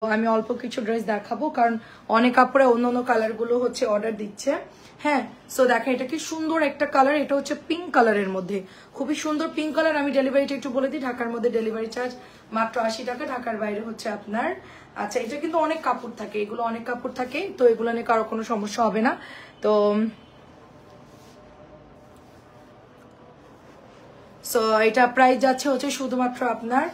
আমি অল্প কিছু ড্রেস দেখাবো কারণ অনেক কাপড়ে অন্য কালার গুলো হচ্ছে অর্ডার দিচ্ছে। হ্যাঁ, সো দেখেন এটা কি সুন্দর একটা কালার, এটা হচ্ছে পিঙ্ক কালারের মধ্যে, খুবই সুন্দর পিঙ্ক কালার। আমি ডেলিভারিটা একটু বলে দিই, ঢাকার মধ্যে ডেলিভারি চার্জ মাত্র 80 টাকা, ঢাকার বাইরে হচ্ছে আপনার। আচ্ছা, এটা কিন্তু অনেক কাপড় থাকে, এগুলো অনেক কাপড় থাকে, তো এগুলো নিয়ে কারো কোনো সমস্যা হবে না। তো সো এটা প্রাইস যাচ্ছে হচ্ছে শুধুমাত্র আপনার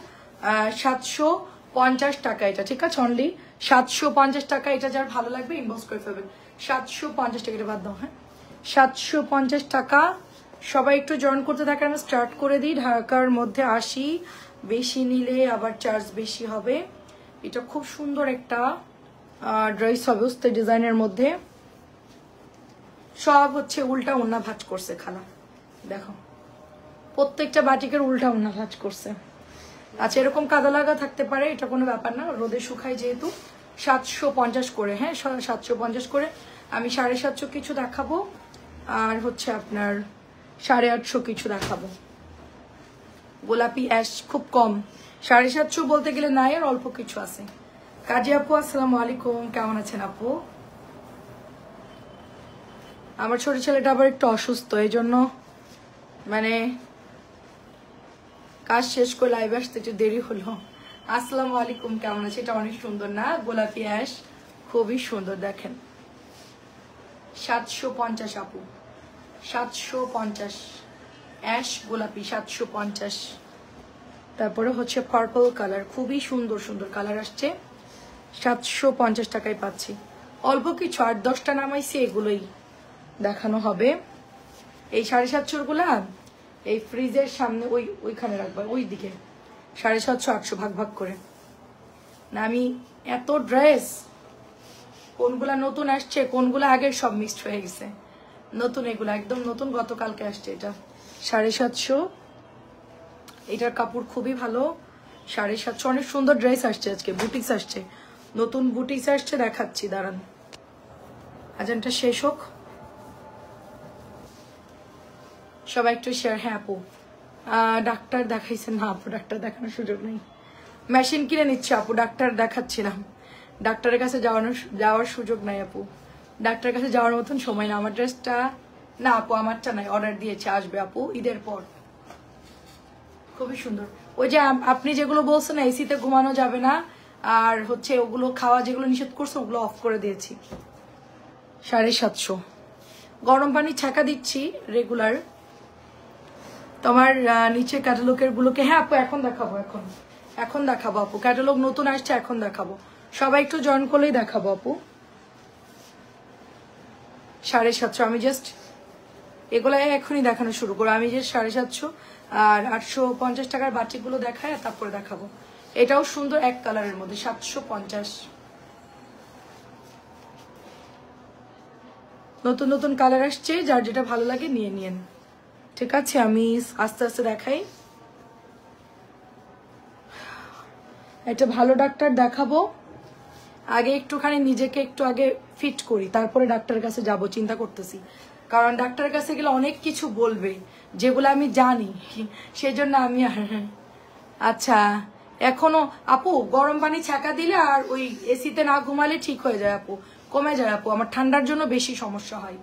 750 টাকা। এটা ঠিক আছে, অনলি 750 টাকা। এটা যার ভালো লাগবে ইনবক্স করে ফেলবেন। 750 টাকা, এটা বাদ দাও। হ্যাঁ, 750 টাকা। সবাই একটু জয়েন করতে থাকে, আমি স্টার্ট করে দিই। ঢাকার মধ্যে 80, বেশি নিলে আবার চার্জ বেশি হবে। এটা খুব সুন্দর একটা ড্রেস হবে উস্তে ডিজাইনের মধ্যে, সব হচ্ছে উল্টা ওন্না ভাঁজ করছে খালা, দেখো প্রত্যেকটা বাটিকের উল্টা ওন্না ভাঁজ করছে। আচ্ছা, এরকম কাদা লাগা থাকতে পারে, এটা কোনো ব্যাপার না, রোদে শুকায় যেহেতু। 750 করে, হ্যাঁ 750 করে। আমি 750 কিছু দেখাবো, আর হচ্ছে আপনার 850 কিছু দেখাবো। গোলাপি অ্যাশ খুব কম, 750 বলতে গেলে নাই, আর অল্প কিছু আছে। কাজী আপু আসসালামু আলাইকুম, কেমন আছেন আপু? আমার ছোট ছেলেটা আবার একটু অসুস্থ, এই জন্য মানে কাজ শেষ করে লাইভে আসতে একটু দেরি হলো। আসসালামু আলাইকুম, কেমন আছে? এটা অনেক সুন্দর না, গোলাপি অ্যাশ, খুবই সুন্দর। দেখেন 750 আপু, 750 অ্যাশ গোলাপি 750। তারপরে হচ্ছে পার্পল কালার, খুবই সুন্দর সুন্দর কালার আসছে। 750 টাকায় পাচ্ছি। অল্প কিছু 8-10টা নামাইছি, এগুলোই দেখানো হবে। এই 750 গুলা এই ফ্রিজের সামনে ওইখানে রাখবা, ওই দিকে 750-800 ভাগ ভাগ করে না। আমি এত ড্রেস, কোনগুলা নতুন আসছে কোনগুলা আগের সব মিক্সড হয়ে গেছে। নতুন এগুলা একদম নতুন, গতকালকে আসছে। এটা 750, এটার কাপড় খুবই ভালো। 750, অনেক সুন্দর ড্রেস আসছে আজকে, বুটিক্স আসছে, নতুন বুটিক্স আসছে, দেখাচ্ছি দাঁড়ান আজানটা শেষ হোক, সবাই একটু শেয়ার। হ্যাঁ আপু, ডাক্তার দেখাইছেন না আপু? ডাক্তার দেখানোর সুযোগ নেই, মেশিন কিনে নিচ্ছে আপু, ডাক্তার দেখাচ্ছিলাম। ডাক্তারের কাছে যাওয়ার সুযোগ নাই আপু, ডাক্তারের কাছে যাওয়ার মতন সময় না। আমার ড্রেসটা না আপু, আমারটা নাই, অর্ডার দিয়েছে, আসবে আপু ঈদের পর। খুবই সুন্দর। ওই যে আপনি যেগুলো বলছেন এসিতে ঘুমানো যাবে না, আর হচ্ছে ওগুলো খাওয়া যেগুলো নিষেধ করছে ওগুলো অফ করে দিয়েছি। 750, গরম পানি ছাকা দিচ্ছি রেগুলার। তোমার নিচে ক্যাটালগের গুলোকে, হ্যাঁ আপু এখন দেখাবো, এখন দেখাবো আপু, ক্যাটালগ নতুন আসছে, এখন দেখাবো। সবাই একটু জয়েন করলেই দেখাবো আপু। 750, আমি জাস্ট এগুলো এখনই দেখানো শুরু করবো। আমি যে 750 আর 850 টাকার বাটিকগুলো দেখাই, আর তারপরে দেখাবো। এটাও সুন্দর এক কালারের মধ্যে, 750। নতুন নতুন কালার আসছে, যার যেটা ভালো লাগে নিয়ে নিন, ঠিক আছে? আমি আস্তে আস্তে দেখাই। একটা ভালো ডাক্তার দেখাবো, আগে একটুখানি নিজেকে একটু আগে ফিট করি, তারপরে ডাক্তারের কাছে যাব চিন্তা করতেছি। কারণ ডাক্তারের কাছে গেলে অনেক কিছু বলবে যেগুলো আমি জানি, সেজন্য আমি আচ্ছা এখনো আপু গরম পানি ছাকা দিলে আর ওই এসিতে না ঘুমালে ঠিক হয়ে যায় আপু, কমে যায় আপু। আমার ঠান্ডার জন্য বেশি সমস্যা হয়।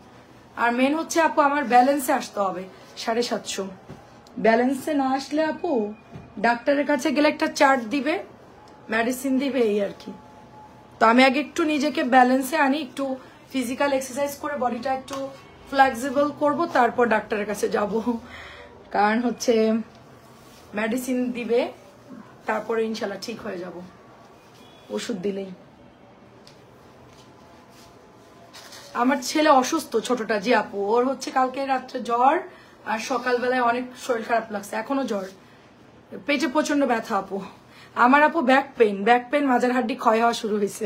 আর মেন হচ্ছে আপু আমার ব্যালেন্সে আসতে হবে। 750 ব্যালেন্সে না আসলে আপু ডাক্তারের কাছে গেলে একটা চার্ট দিবে, মেডিসিন দিবে, এই আর কি। তো আমি আগে একটু নিজেকে ব্যালেন্সে আনি, একটু ফিজিক্যাল এক্সারসাইজ করে বডিটা একটু ফ্লেক্সিবল করব, তারপর ডাক্তারের কাছে যাব। কারণ হচ্ছে মেডিসিন দিবে, তারপরে ইনশাল্লাহ ঠিক হয়ে যাব ওষুধ দিলেই। আমার ছেলে অসুস্থ, ছোটটা, জি আপু, ওর হচ্ছে কালকে রাত্রে জ্বর, আর সকালবেলায় অনেক শরীর খারাপ লাগছে, এখনো জ্বর, পেটে প্রচন্ড ব্যথা আপু। আমার আপু ব্যাক পেন, মাজার হাড্ডি ক্ষয় হওয়া শুরু হয়েছে।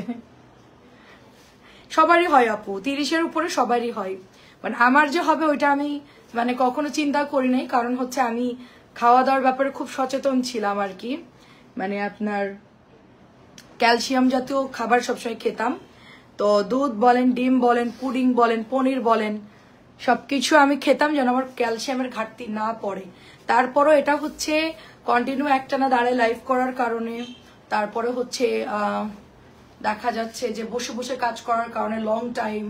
সবারই হয় আপু, 30-এর উপরে সবারই হয়। মানে আমার যে হবে ওইটা আমি মানে কখনো চিন্তা করি নাই, কারণ হচ্ছে আমি খাওয়া দাওয়ার ব্যাপারে খুব সচেতন ছিলাম আর কি। মানে আপনার ক্যালসিয়াম জাতীয় খাবার সবসময় খেতাম, তো দুধ বলেন, ডিম বলেন, পুডিং বলেন, পনির বলেন, সবকিছু আমি খেতাম যেন আমার ক্যালসিয়ামের ঘাটতি না পড়ে। তারপরও এটা হচ্ছে কন্টিনিউ একটানা দাঁড়ায় লাইফ করার কারণে, তারপরে হচ্ছে দেখা যাচ্ছে যে বসে বসে কাজ করার কারণে লং টাইম,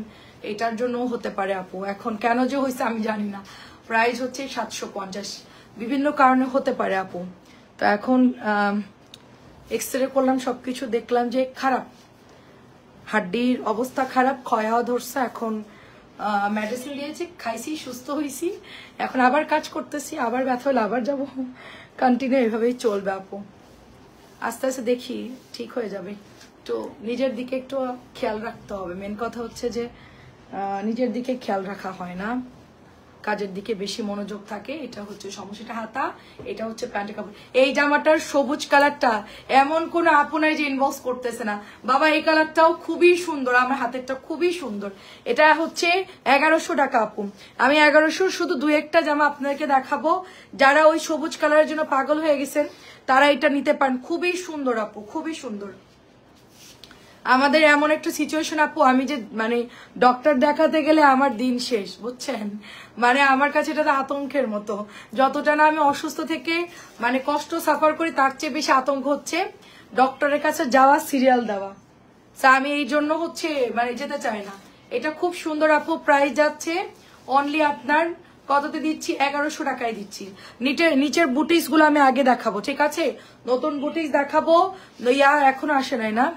এটার জন্য হতে পারে আপু। এখন কেন যে হয়েছে আমি জানি না। প্রাইস হচ্ছে 750, বিভিন্ন কারণে হতে পারে আপু। তো এখন এক্সরে করলাম, সবকিছু দেখলাম যে খারাপ, হাড্ডির অবস্থা খারাপ, ক্ষয়া ধরছে। এখন মেডিসিন দিয়েছি, খাইছি, সুস্থ হয়েছি। এখন আবার কাজ করতেছি, আবার ব্যথা হলে আবার যাবো, কন্টিনিউ এভাবেই চলবে আপু। আস্তে আস্তে দেখি ঠিক হয়ে যাবে। তো নিজের দিকে একটু খেয়াল রাখতে হবে। মেন কথা হচ্ছে যে নিজের দিকে খেয়াল রাখা হয় না, কাজের দিকে বেশি মনোযোগ থাকে, এটা হচ্ছে সমস্যাটা। হাতা, এটা হচ্ছে প্যান্টের কাপড়। এই জামাটার সবুজ কালারটা এমন কোন আপু নাই যে ইনবক্স করতেছে না, বাবা এই কালারটাও খুবই সুন্দর, আমার হাতেরটা খুবই সুন্দর। এটা হচ্ছে 1100 টাকা আপু। আমি 1100 শুধু 2-1টা জামা আপনাদেরকে দেখাবো, যারা ওই সবুজ কালারের জন্য পাগল হয়ে গেছেন তারা এটা নিতে পারেন। খুবই সুন্দর আপু, খুবই সুন্দর। আমাদের এমন একটা সিচুয়েশন আপু, আমি যে মানে ডক্টর দেখাতে গেলে আমার দিন শেষ, বুঝছেন? মানে আমার কাছে এটা আতঙ্কের মতো। যতটা না আমি অসুস্থ থেকে মানে কষ্ট সাফার করি, তার চেয়ে বেশি আতঙ্ক হচ্ছে ডক্টরের কাছে যাওয়া, সিরিয়াল দেওয়া। আমি এই জন্য হচ্ছে মানে যেতে চাই না। এটা খুব সুন্দর আপু, প্রাইস যাচ্ছে অনলি আপনার কততে দিচ্ছি, 1100 টাকায় দিচ্ছি। নিচের বুটিক্স গুলো আমি আগে দেখাবো, ঠিক আছে? নতুন বুটিক্স দেখাবো, এখনো আসে নাই না,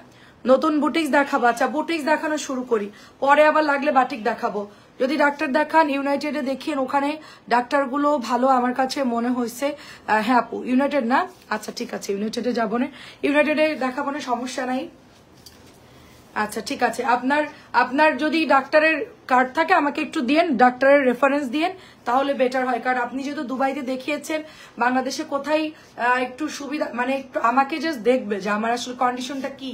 নতুন বুটিক্স দেখাবো। আচ্ছা বুটিক্স দেখানো শুরু করি, পরে আবার লাগলে বাটিক দেখাবো। যদি ডাক্তার দেখান ইউনাইটেডে দেখিয়ে, ওখানে ডাক্তারগুলো ভালো আমার কাছে মনে হয়েছে। হ্যাঁ আপু ইউনাইটেড না, আচ্ছা ঠিক আছে ইউনাইটেডে যাবো না, ইউনাইটেডে দেখাবো না, সমস্যা নাই। আচ্ছা ঠিক আছে, আপনার যদি ডাক্তারের কার্ড থাকে আমাকে একটু দিয়েন, ডাক্তারের রেফারেন্স দিয়েন, তাহলে বেটার হয়। কারণ আপনি যেহেতু দুবাইতে দেখিয়েছেন, বাংলাদেশে কোথায় একটু সুবিধা, মানে একটু আমাকে জাস্ট দেখবে যে আমার আসলে কন্ডিশনটা কি,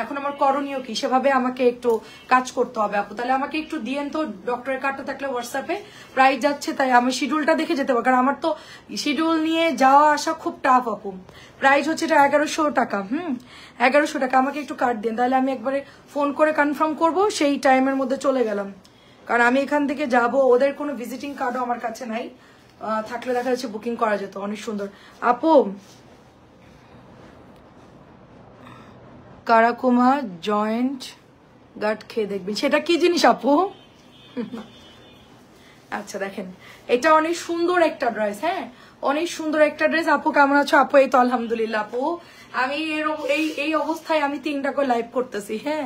এখন আমার করণীয় কি, সেভাবে আমাকে একটু কাজ করতে হবে আপু। তাহলে আমাকে একটু দিয়েন তো, ডক্টরের কার্ডটা থাকলে হোয়াটসঅ্যাপে। প্রাইস যাচ্ছে, তাই আমি শিডিউলটা দেখে যেতে পারবো, কারণ আমার তো শিডিউল নিয়ে যাওয়া আসা খুব টাফ আপু। প্রাইস হচ্ছে এটা 1100 টাকা। 1100 টাকা। আমাকে একটু কার্ড দিন, তাহলে আমি একবারে ফোন করে কনফার্ম করব, সেই টাইমের মধ্যে চলে গেলাম। কারণ আমি এখান থেকে যাব, ওদের কোনো ভিজিটিং কার্ডও আমার কাছে নাই, থাকলে দেখা যাচ্ছে বুকিং করা যেত। অনেক সুন্দর আপু। কারাকুমা জয়েন্ট গার্ড খেয়ে দেখবেন, সেটা কি জিনিস আপু? আচ্ছা দেখেন, এটা অনেক সুন্দর একটা ড্রেস। হ্যাঁ অনেক সুন্দর একটা ড্রেস। আপু কেমন আছো? আপু এই তো আলহামদুলিল্লাহ আপু। আমি এই অবস্থায় আমি 3টা করে লাইভ করতেছি। হ্যাঁ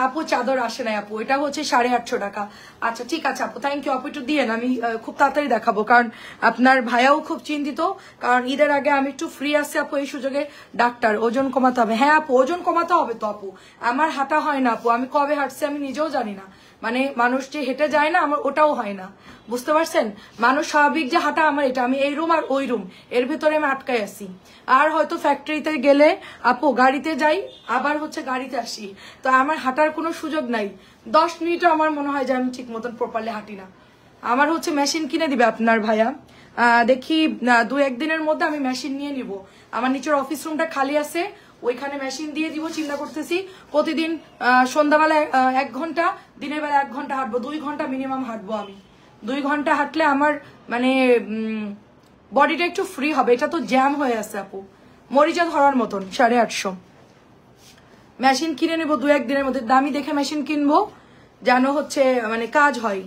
আপু চাদর আসে নাই আপু, এটা হচ্ছে 850 টাকা। আচ্ছা ঠিক আছে আপু, থ্যাংক ইউ আপু, একটু দিয়েন, আমি খুব তাড়াতাড়ি দেখাবো, কারণ আপনার ভাইয়াও খুব চিন্তিত, কারণ ঈদের আগে আমি একটু ফ্রি আসছি আপু। এই সুযোগে ডাক্তার ওজন কমাতে হবে। হ্যাঁ আপু ওজন কমাতে হবে তো আপু, আমার হাঁটা হয় না আপু, আমি কবে হাঁটছি আমি নিজেও জানি না। মানে মানুষ যে হেঁটে যায় না, আমার ওটাও হয় না, বুঝতে পারছেন? মানুষ স্বাভাবিক যে হাঁটা, আমার এটা, আমি এই রুম আর ওই রুম এর ভিতরে আমি আটকাই আছি। আর হয়তো ফ্যাক্টরিতে গেলে আপু গাড়িতে যাই, আবার হচ্ছে গাড়িতে আসি, তো আমার হাঁটার কোনো সুযোগ নাই। 10 মিনিটও আমার মনে হয় যে আমি ঠিক মতন প্রপারলি হাঁটি না। আমার হচ্ছে মেশিন কিনে দিবে আপনার ভাইয়া, দেখি 2-1 দিনের মধ্যে আমি মেশিন নিয়ে নিব। আমার নিচের অফিস রুমটা খালি আছে, ওইখানে মেশিন দিয়ে দিব, চিন্তা করতেছি। প্রতিদিন সন্ধ্যাবেলায় 1 ঘন্টা, দিনের বেলা 1 ঘন্টা হাঁটবো, 2 ঘন্টা মিনিমাম হাঁটবো আমি। 2 ঘন্টা হাঁটলে আমার মানে বডিটা একটু ফ্রি হবে। এটা তো জ্যাম হয়ে আছে আপু, মরিচা ধরার মতন। 850 মেশিন কিনে নেবো 2-1 দিনের মধ্যে, দামি দেখে মেশিন কিনবো, যেন হচ্ছে মানে কাজ হয়।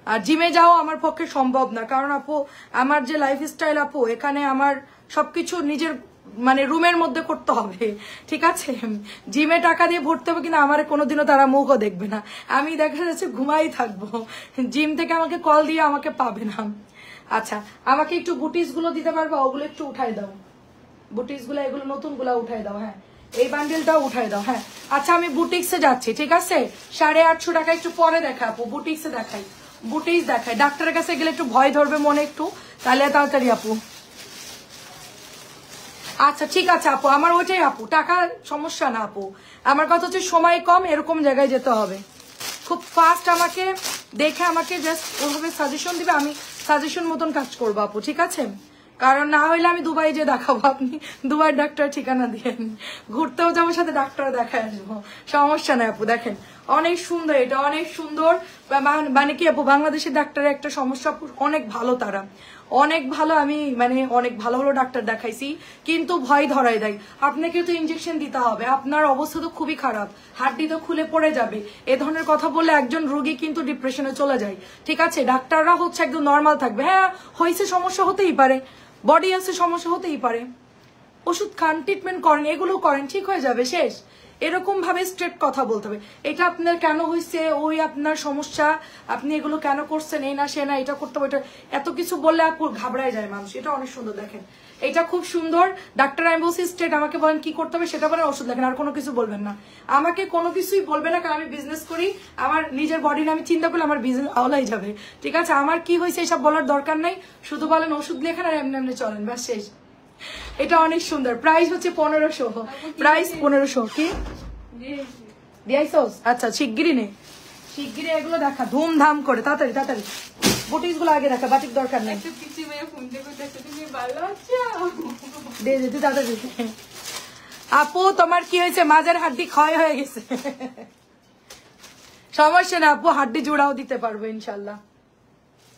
আর জিমে যাওয়া আমার পক্ষে সম্ভব না, কারণ আপু আমার যে লাইফস্টাইল আপু, এখানে আমার সবকিছু নিজের মানে রুমের মধ্যে করতে হবে, ঠিক আছে? জিমে টাকা দিয়ে ভরতে হবে, কিন্তু আমার কোনোদিনও তারা মুখও দেখবে না, আমি দেখা যাচ্ছে ঘুমাই থাকবো। জিম থেকে আমাকে কল দিয়ে আমাকে পাবে না। আচ্ছা আমাকে একটু বুটিস গুলো দিতে পারবে, ওগুলো একটু উঠাই দাও, বুটিক্স গুলো, এগুলো নতুন গুলা উঠাই দাও। হ্যাঁ এই বান্ডেলটাও উঠাই দাও। হ্যাঁ আচ্ছা আমি বুটিক্সে যাচ্ছি, ঠিক আছে? 850 টাকা। একটু পরে দেখা আপু, বুটিক্সে দেখাই, বুটিক্স দেখাই। ডাক্তারের কাছে গেলে একটু ভয় ধরবে মনে একটু, তাহলে তাড়াতাড়ি আপু। আচ্ছা ঠিক আছে আপু, আমার ওইটাই আপু, টাকা সমস্যা না আপু, আমার কথা হচ্ছে সময় কম, এরকম জায়গায় যেতে হবে। খুব ফাস্ট আমাকে দেখে আমাকে জাস্ট ওভাবে সাজেশন দিবে, আমি সাজেশন মতন কাজ করবো আপু, ঠিক আছে? কারণ না হইলে আমি দুবাই যে দেখাবো, আপনি দুবাই ডাক্তার ঠিকানা দিয়ে ঘুরতেও যাবো, সাথে ডাক্তার দেখায় আসবো, সমস্যা নাই আপু। দেখেন অনেক সুন্দর, এটা অনেক সুন্দর। মানে কি আপু, বাংলাদেশের ডাক্তারের একটা সমস্যা, অনেক ভালো তারা, অনেক ভালো। আমি মানে অনেক ভালো ভালো ডাক্তার দেখাইছি, কিন্তু ভয় ধরাই দেয়। আপনাকে তো ইনজেকশন দিতে হবে, আপনার অবস্থা তো খুবই খারাপ, হাড্ডি তো খুলে পড়ে যাবে, এ ধরনের কথা বললে একজন রোগী কিন্তু ডিপ্রেশনে চলে যায়। ঠিক আছে, ডাক্তাররা হচ্ছে একদম নর্মাল থাকবে। হ্যাঁ হয়েছে, সমস্যা হতেই পারে, বডি আছে, সমস্যা হতেই পারে, ওষুধ খান, ট্রিটমেন্ট করেন, এগুলো করেন, ঠিক হয়ে যাবে, শেষ। এরকম ভাবে স্ট্রেট কথা বলতে হবে। এটা আপনার কেন হয়েছে, ওই আপনার সমস্যা, আপনি এগুলো কেন করছেন, এই না সে না, এটা করতে হবে, এটা এত কিছু বললে আপু ঘাবড়ায় যায় মানুষ। এটা অনেক সুন্দর, দেখেন এটা খুব সুন্দর। ডাক্তার আমি বলছি স্ট্রেট, আমাকে বলেন কি করতে হবে সেটা বলেন, ওষুধ লেখেন, আর কোনো কিছু বলবেন না। আমাকে কোনো কিছুই বলবে না, কারণ আমি বিজনেস করি, আমার নিজের বডি নিয়ে আমি চিন্তা করলে আমার বিজনেস আওলাই যাবে। ঠিক আছে, আমার কি হয়েছে এসব বলার দরকার নাই, শুধু বলেন ওষুধ লেখেন আর এমনি এমনি চলেন, ব্যাস শেষ। এটা অনেক সুন্দর, প্রাইস হচ্ছে 1500, প্রাইস 1500। কি দিয়াইছস? আচ্ছা শিগগিরই নে, শিগগিরই এগুলো দেখা ধুমধাম করে, তাড়াতাড়ি তাড়াতাড়ি বুটিস গুলো আগে দেখা, বাটিক দরকার নেই। দে দে তুই তাড়াতাড়ি। আপু তোমার কি হয়েছে, মাঝের হাড্ডি ক্ষয় হয়ে গেছে? সমস্যা না আপু, হাড্ডি জোড়াও দিতে পারবো ইনশাল্লাহ।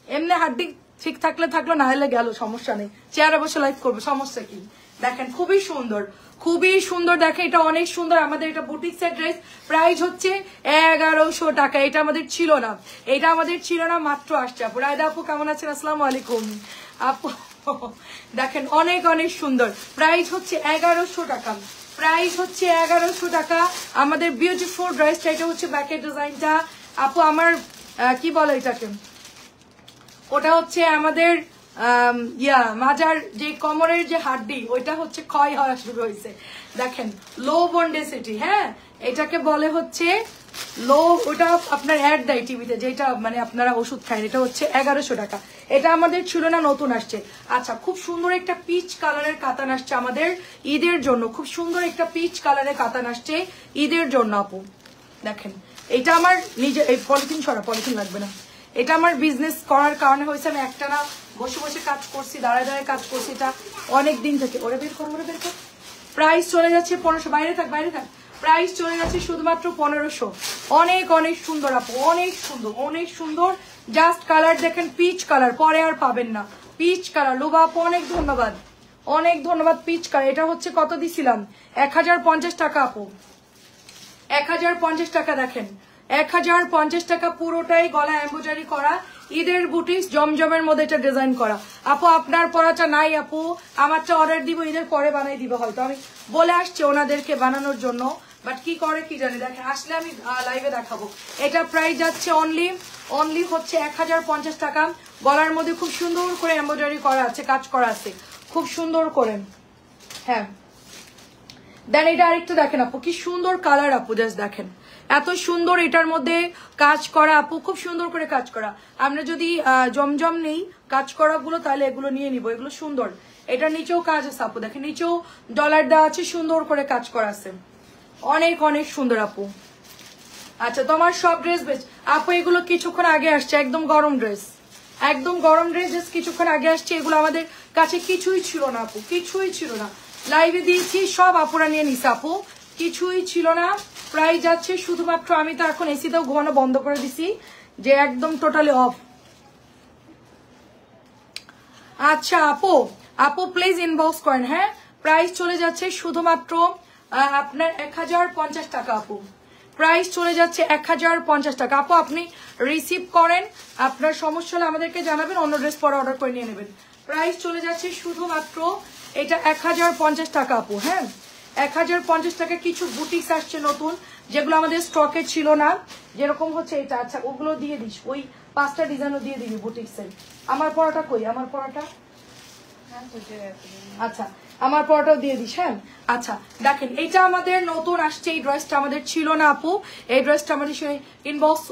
এমনি হাড্ডি ঠিক থাকলে থাকলো, না হলে গেল, সমস্যা নেই, চেয়ারে বসে লাইভ করবো, সমস্যা কি। দেখেন খুবই সুন্দর, খুবই সুন্দর, দেখেন এটা অনেক সুন্দর। আমাদের এটা বুটিক্সের ড্রেস, প্রাইস হচ্ছে 1100 টাকা। এটা আমাদের ছিল না, এটা আমাদের ছিল না, মাত্র আসছে। আপু রায়দা আপু কেমন আছেন? আসসালামু আলাইকুম আপু। দেখেন অনেক অনেক সুন্দর, প্রাইস হচ্ছে 1100 টাকা, প্রাইস হচ্ছে 1100 টাকা। আমাদের বিউটিফুল ড্রেসটা, এটা হচ্ছে ব্যাকের ডিজাইনটা। আপু আমার কি বলে এটাকে, ওটা হচ্ছে আমাদের মাজার যে কোমরের যে হাড্ডি, ওইটা হচ্ছে ক্ষয় হওয়া শুরু হয়েছে। দেখেন লো বন্ডেসিটি, হ্যাঁ এটাকে বলে হচ্ছে লো, ওটা আপনার অ্যাড দেয় টিভিতে, যেটা মানে আপনারা ওষুধ খান। এটা হচ্ছে 1100 টাকা, এটা আমাদের ছিল না, নতুন আসছে। আচ্ছা খুব সুন্দর একটা পিচ কালারের কাতান আসছে আমাদের ঈদের জন্য, খুব সুন্দর একটা পিচ কালারের কাতান আসছে ঈদের জন্য আপু। দেখেন এটা আমার নিজে, এই পলিথিন সরা, পলিথিন লাগবে না। এটা আমার বিজনেস করার কারণে হয়েছে, আমি একটা না বসে বসে কাজ করছি, দাঁড়ায় দাঁড়ায় কাজ করছি, এটা অনেক দিন থেকে। ওরা বের কর, ওরা বের কর। প্রাইস চলে যাচ্ছে 1500, বাইরে থাক বাইরে থাক, প্রাইস চলে যাচ্ছে শুধুমাত্র 1500। অনেক অনেক সুন্দর আপু, অনেক সুন্দর, অনেক সুন্দর। জাস্ট কালার দেখেন, পিচ কালার, পরে আর পাবেন না, পিচ কালার। লোবা আপু অনেক ধন্যবাদ, অনেক ধন্যবাদ। পিচ কালার, এটা হচ্ছে কত দিছিলাম, 1050 টাকা আপু, 1050 টাকা। দেখেন 1050 টাকা, পুরোটাই গলা এমব্রয়ডারি করা, ঈদের বুটিক্স জমজমের মধ্যে এটা ডিজাইন করা। আপু আপনার পরাটা নাই আপু, আমারটা অর্ডার দিব, ঈদের পরে বানাই দিব, হয়তো আমি বলে আসছি ওনাদেরকে বানানোর জন্য, বাট কি করে কি জানি। দেখেন আসলে আমি লাইভে দেখাবো। এটা প্রাইস যাচ্ছে অনলি হচ্ছে 1050 টাকা। গলার মধ্যে খুব সুন্দর করে এমব্রয়ডারি করা আছে, কাজ করা আছে খুব সুন্দর করে। হ্যাঁ দেন এটা আরেকটু দেখেন আপু, কি সুন্দর কালার আপু, জাস্ট দেখেন এত সুন্দর এটার মধ্যে কাজ করা আপু, খুব সুন্দর করে কাজ করা। আমরা যদি জমজম নেই কাজ করা গুলো, তাহলে এগুলো নিয়ে নিব, এগুলো সুন্দর। এটা নিচেও কাজ আছে আপু, দেখেন নিচেও ডলার দেওয়া আছে, সুন্দর করে কাজ করা আছে, অনেক অনেক সুন্দর আপু। আচ্ছা তোমার সব ড্রেস বেশ আপু, এগুলো কিছুক্ষণ আগে আসছে, একদম গরম ড্রেস, একদম গরম ড্রেস, জাস্ট কিছুক্ষণ আগে আসছে। এগুলো আমাদের কাছে কিছুই ছিল না আপু, কিছুই ছিল না, লাইভে দিয়েছি সব আপুরা নিয়ে নিছে আপু, কিছুই ছিল না। প্রাইস যাচ্ছে শুধুমাত্র, আমি তো এখন এসিতেও ঘুমানো বন্ধ করে দিছি, যে একদম টোটালি অফ। আচ্ছা আপু, আপু প্লিজ ইনবক্স করেন। হ্যাঁ প্রাইস চলে যাচ্ছে শুধুমাত্র আপনার 1050 টাকা আপু, প্রাইস চলে যাচ্ছে 1050 টাকা আপু। আপনি রিসিভ করেন, আপনার সমস্যা হলে আমাদেরকে জানাবেন, অন্য ড্রেস পরে অর্ডার করে নিয়ে নেবেন। প্রাইস চলে যাচ্ছে শুধুমাত্র এটা 1050 টাকা আপু। হ্যাঁ 1050 টাকা। কিছু বুটিক্স আসছে নতুন, যেগুলো আমাদের স্টকে ছিল না, যেরকম হচ্ছে এটা। আচ্ছা ওগুলো দিয়ে দিস, ওই 5টা ডিজাইনও দিয়ে দিবি বুটিক্সের। আমার পরাটা কই, আমার পরাটা, আচ্ছা আমার পরাটাও দিয়ে দিস। হ্যাঁ আচ্ছা দেখেন এটা আমাদের নতুন আসছে, এই ড্রেসটা আমাদের ছিল না আপু, এই ড্রেসটা আমাদের সেই ইনবক্স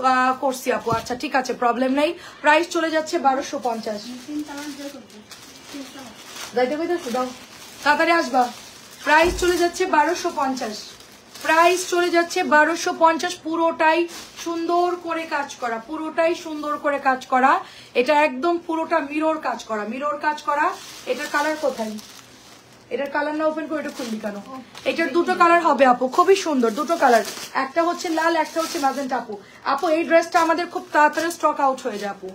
করছি আপু। আচ্ছা ঠিক আছে, প্রবলেম নেই। প্রাইস চলে যাচ্ছে 1250। যাইতে কইতেছো, দাও তাড়াতাড়ি আসবা। প্রাইস চলে যাচ্ছে 1250, প্রাইস চলে যাচ্ছে 1250। পুরোটাই সুন্দর করে কাজ করা, পুরোটাই সুন্দর করে কাজ করা। এটা একদম পুরোটা মিরর কাজ করা, মিরর কাজ করা। এটার কালার কোথায়, এটার কালার না ওপেন করে এটা খুললি কেন? এটার দুটো কালার হবে আপু, খুবই সুন্দর দুটো কালার, একটা হচ্ছে লাল একটা হচ্ছে ম্যাজেন্টা। আপু আপু এই ড্রেসটা আমাদের খুব তাড়াতাড়ি স্টক আউট হয়ে যায় আপু,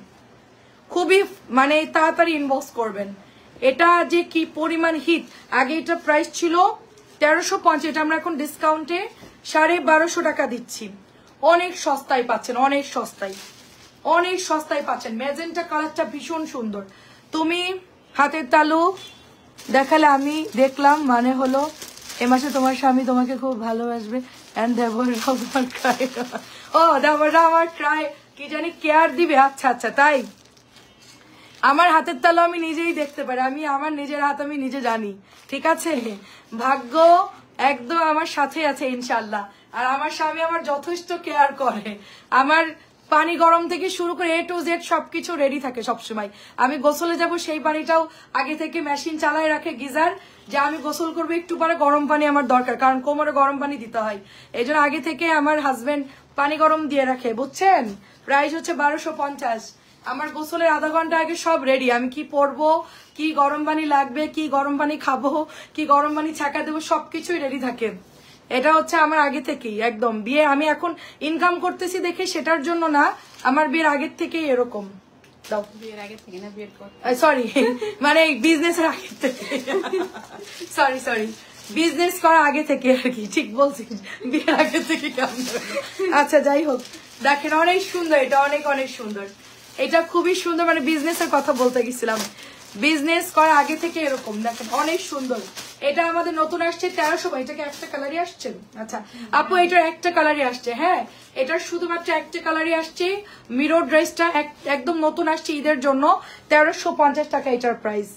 খুবই মানে তাড়াতাড়ি ইনবক্স করবেন। এটা যে কি পরিমাণ হিট, আগে এটা প্রাইস ছিল 1350, এটা আমরা এখন ডিসকাউন্টে 1250 টাকা দিচ্ছি। অনেক সস্তায় পাচ্ছেন, অনেক সস্তায়, অনেক সস্তায় পাচ্ছেন। ম্যাজেন্টা কালারটা ভীষণ সুন্দর। তুমি হাতের তালু দেখালে আমি দেখলাম, মানে হলো এ মাসে তোমার স্বামী তোমাকে খুব ভালোবাসবে এন্ড দেবররা আমার ক্রাই, ও দেবররা আমার ক্রাই কি জানি কেয়ার দিবে। আচ্ছা আচ্ছা তাই, আমার হাতের তালু আমি নিজেই দেখতে পারি, আমি আমার নিজের হাত আমি নিজে জানি, ঠিক আছে? ভাগ্য একদম আমার সাথে আছে ইনশাল্লাহ। আর আমার স্বামী আমার যথেষ্ট কেয়ার করে, আমার পানি গরম থেকে শুরু করে A to Z সবকিছু রেডি থাকে সবসময়। আমি গোসলে যাব সেই পানিটাও আগে থেকে মেশিন চালায় রাখে গিজার, যে আমি গোসল করবো একটু পরে গরম পানি আমার দরকার, কারণ কোমরে গরম পানি দিতে হয়। এই জন্য আগে থেকে আমার হাজবেন্ড পানি গরম দিয়ে রাখে, বুঝছেন? প্রাইস হচ্ছে 1250। আমার গোসলের আধা ঘন্টা আগে সব রেডি, আমি কি পরবো, কি গরম পানি লাগবে, কি গরম পানি খাবো, কি গরম পানি ছাকা দেবো, সবকিছুই রেডি থাকে। এটা হচ্ছে আমার আগে থেকেই একদম, বিয়ে আমি এখন ইনকাম করতেছি দেখে সেটার জন্য না, আমার বিয়ের আগের থেকেই এরকম। দাও, বিয়ের আগে থেকে না, বিয়ের পর, সরি মানে বিজনেসের আগে থেকে, সরি সরি বিজনেস করার আগে থেকে আর কি, ঠিক বলছি, বিয়ের আগে থেকে কেমন। আচ্ছা যাই হোক, দেখেন অনেক সুন্দর, এটা অনেক অনেক সুন্দর, এটা খুবই সুন্দর, মানে বিজনেসের কথা বলতে গেছিলাম, বিজনেস করার আগে থেকে এরকম দেখেন অনেক সুন্দর। এটা আমাদের নতুন আসছে 1300, এটাকে একটা কালারই আসছে। আচ্ছা আপু এটার একটা কালারই আসছে, হ্যাঁ এটার শুধুমাত্র একটা কালারই আসছে। মিরর ড্রেসটা একদম নতুন আসছে ঈদের জন্য, 1350 টাকা এটার প্রাইস।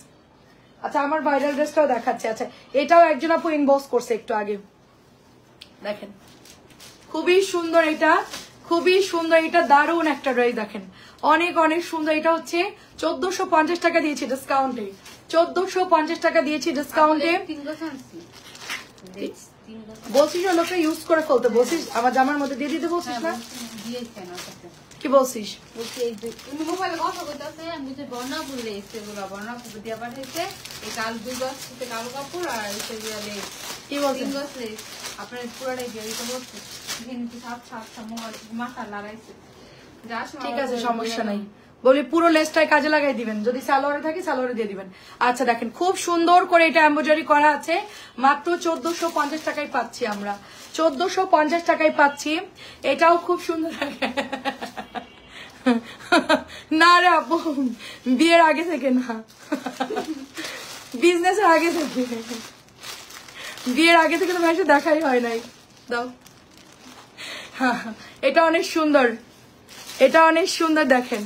আচ্ছা আমার ভাইরাল ড্রেসটাও দেখাচ্ছে। আচ্ছা এটাও একজন আপু ইনবক্স করছে একটু আগে, দেখেন খুবই সুন্দর, এটা খুবই সুন্দর, এটা দারুণ একটা ড্রেস, দেখেন অনেক অনেক সুন্দর। এটা হচ্ছে 1450 টাকা দিয়েছি ডিসকাউন্টে, 1450 টাকা দিয়েছি ডিসকাউন্টে। বলছিস লোকে ইউজ করে ফেলতে, বলছিস আমার জামার মধ্যে দিয়ে দিতে বলছিস না, কি বলছিস? কি বলছিস? আপনার পুরাটাই দিয়ে দিতে বলছিস, মাথা লাগাইছে। ঠিক আছে সমস্যা নাই, বলি পুরো লেসটাই কাজে লাগাই দিবেন, যদি সালোয়ারে থাকে সালোয়ারে দিয়ে দিবেন। আচ্ছা দেখেন খুব সুন্দর করে এটা এমব্রয়ডারি করা আছে, মাত্র 1450 টাকায় পাচ্ছি আমরা, 1450 টাকায় পাচ্ছি। এটাও খুব সুন্দর না রে আপু, বিয়ের আগে থেকে না, বিজনেসের আগে থেকে, বিয়ের আগে থেকে তো মাসে দেখাই হয় নাই। দাও, এটা অনেক সুন্দর, এটা অনেক সুন্দর, দেখেন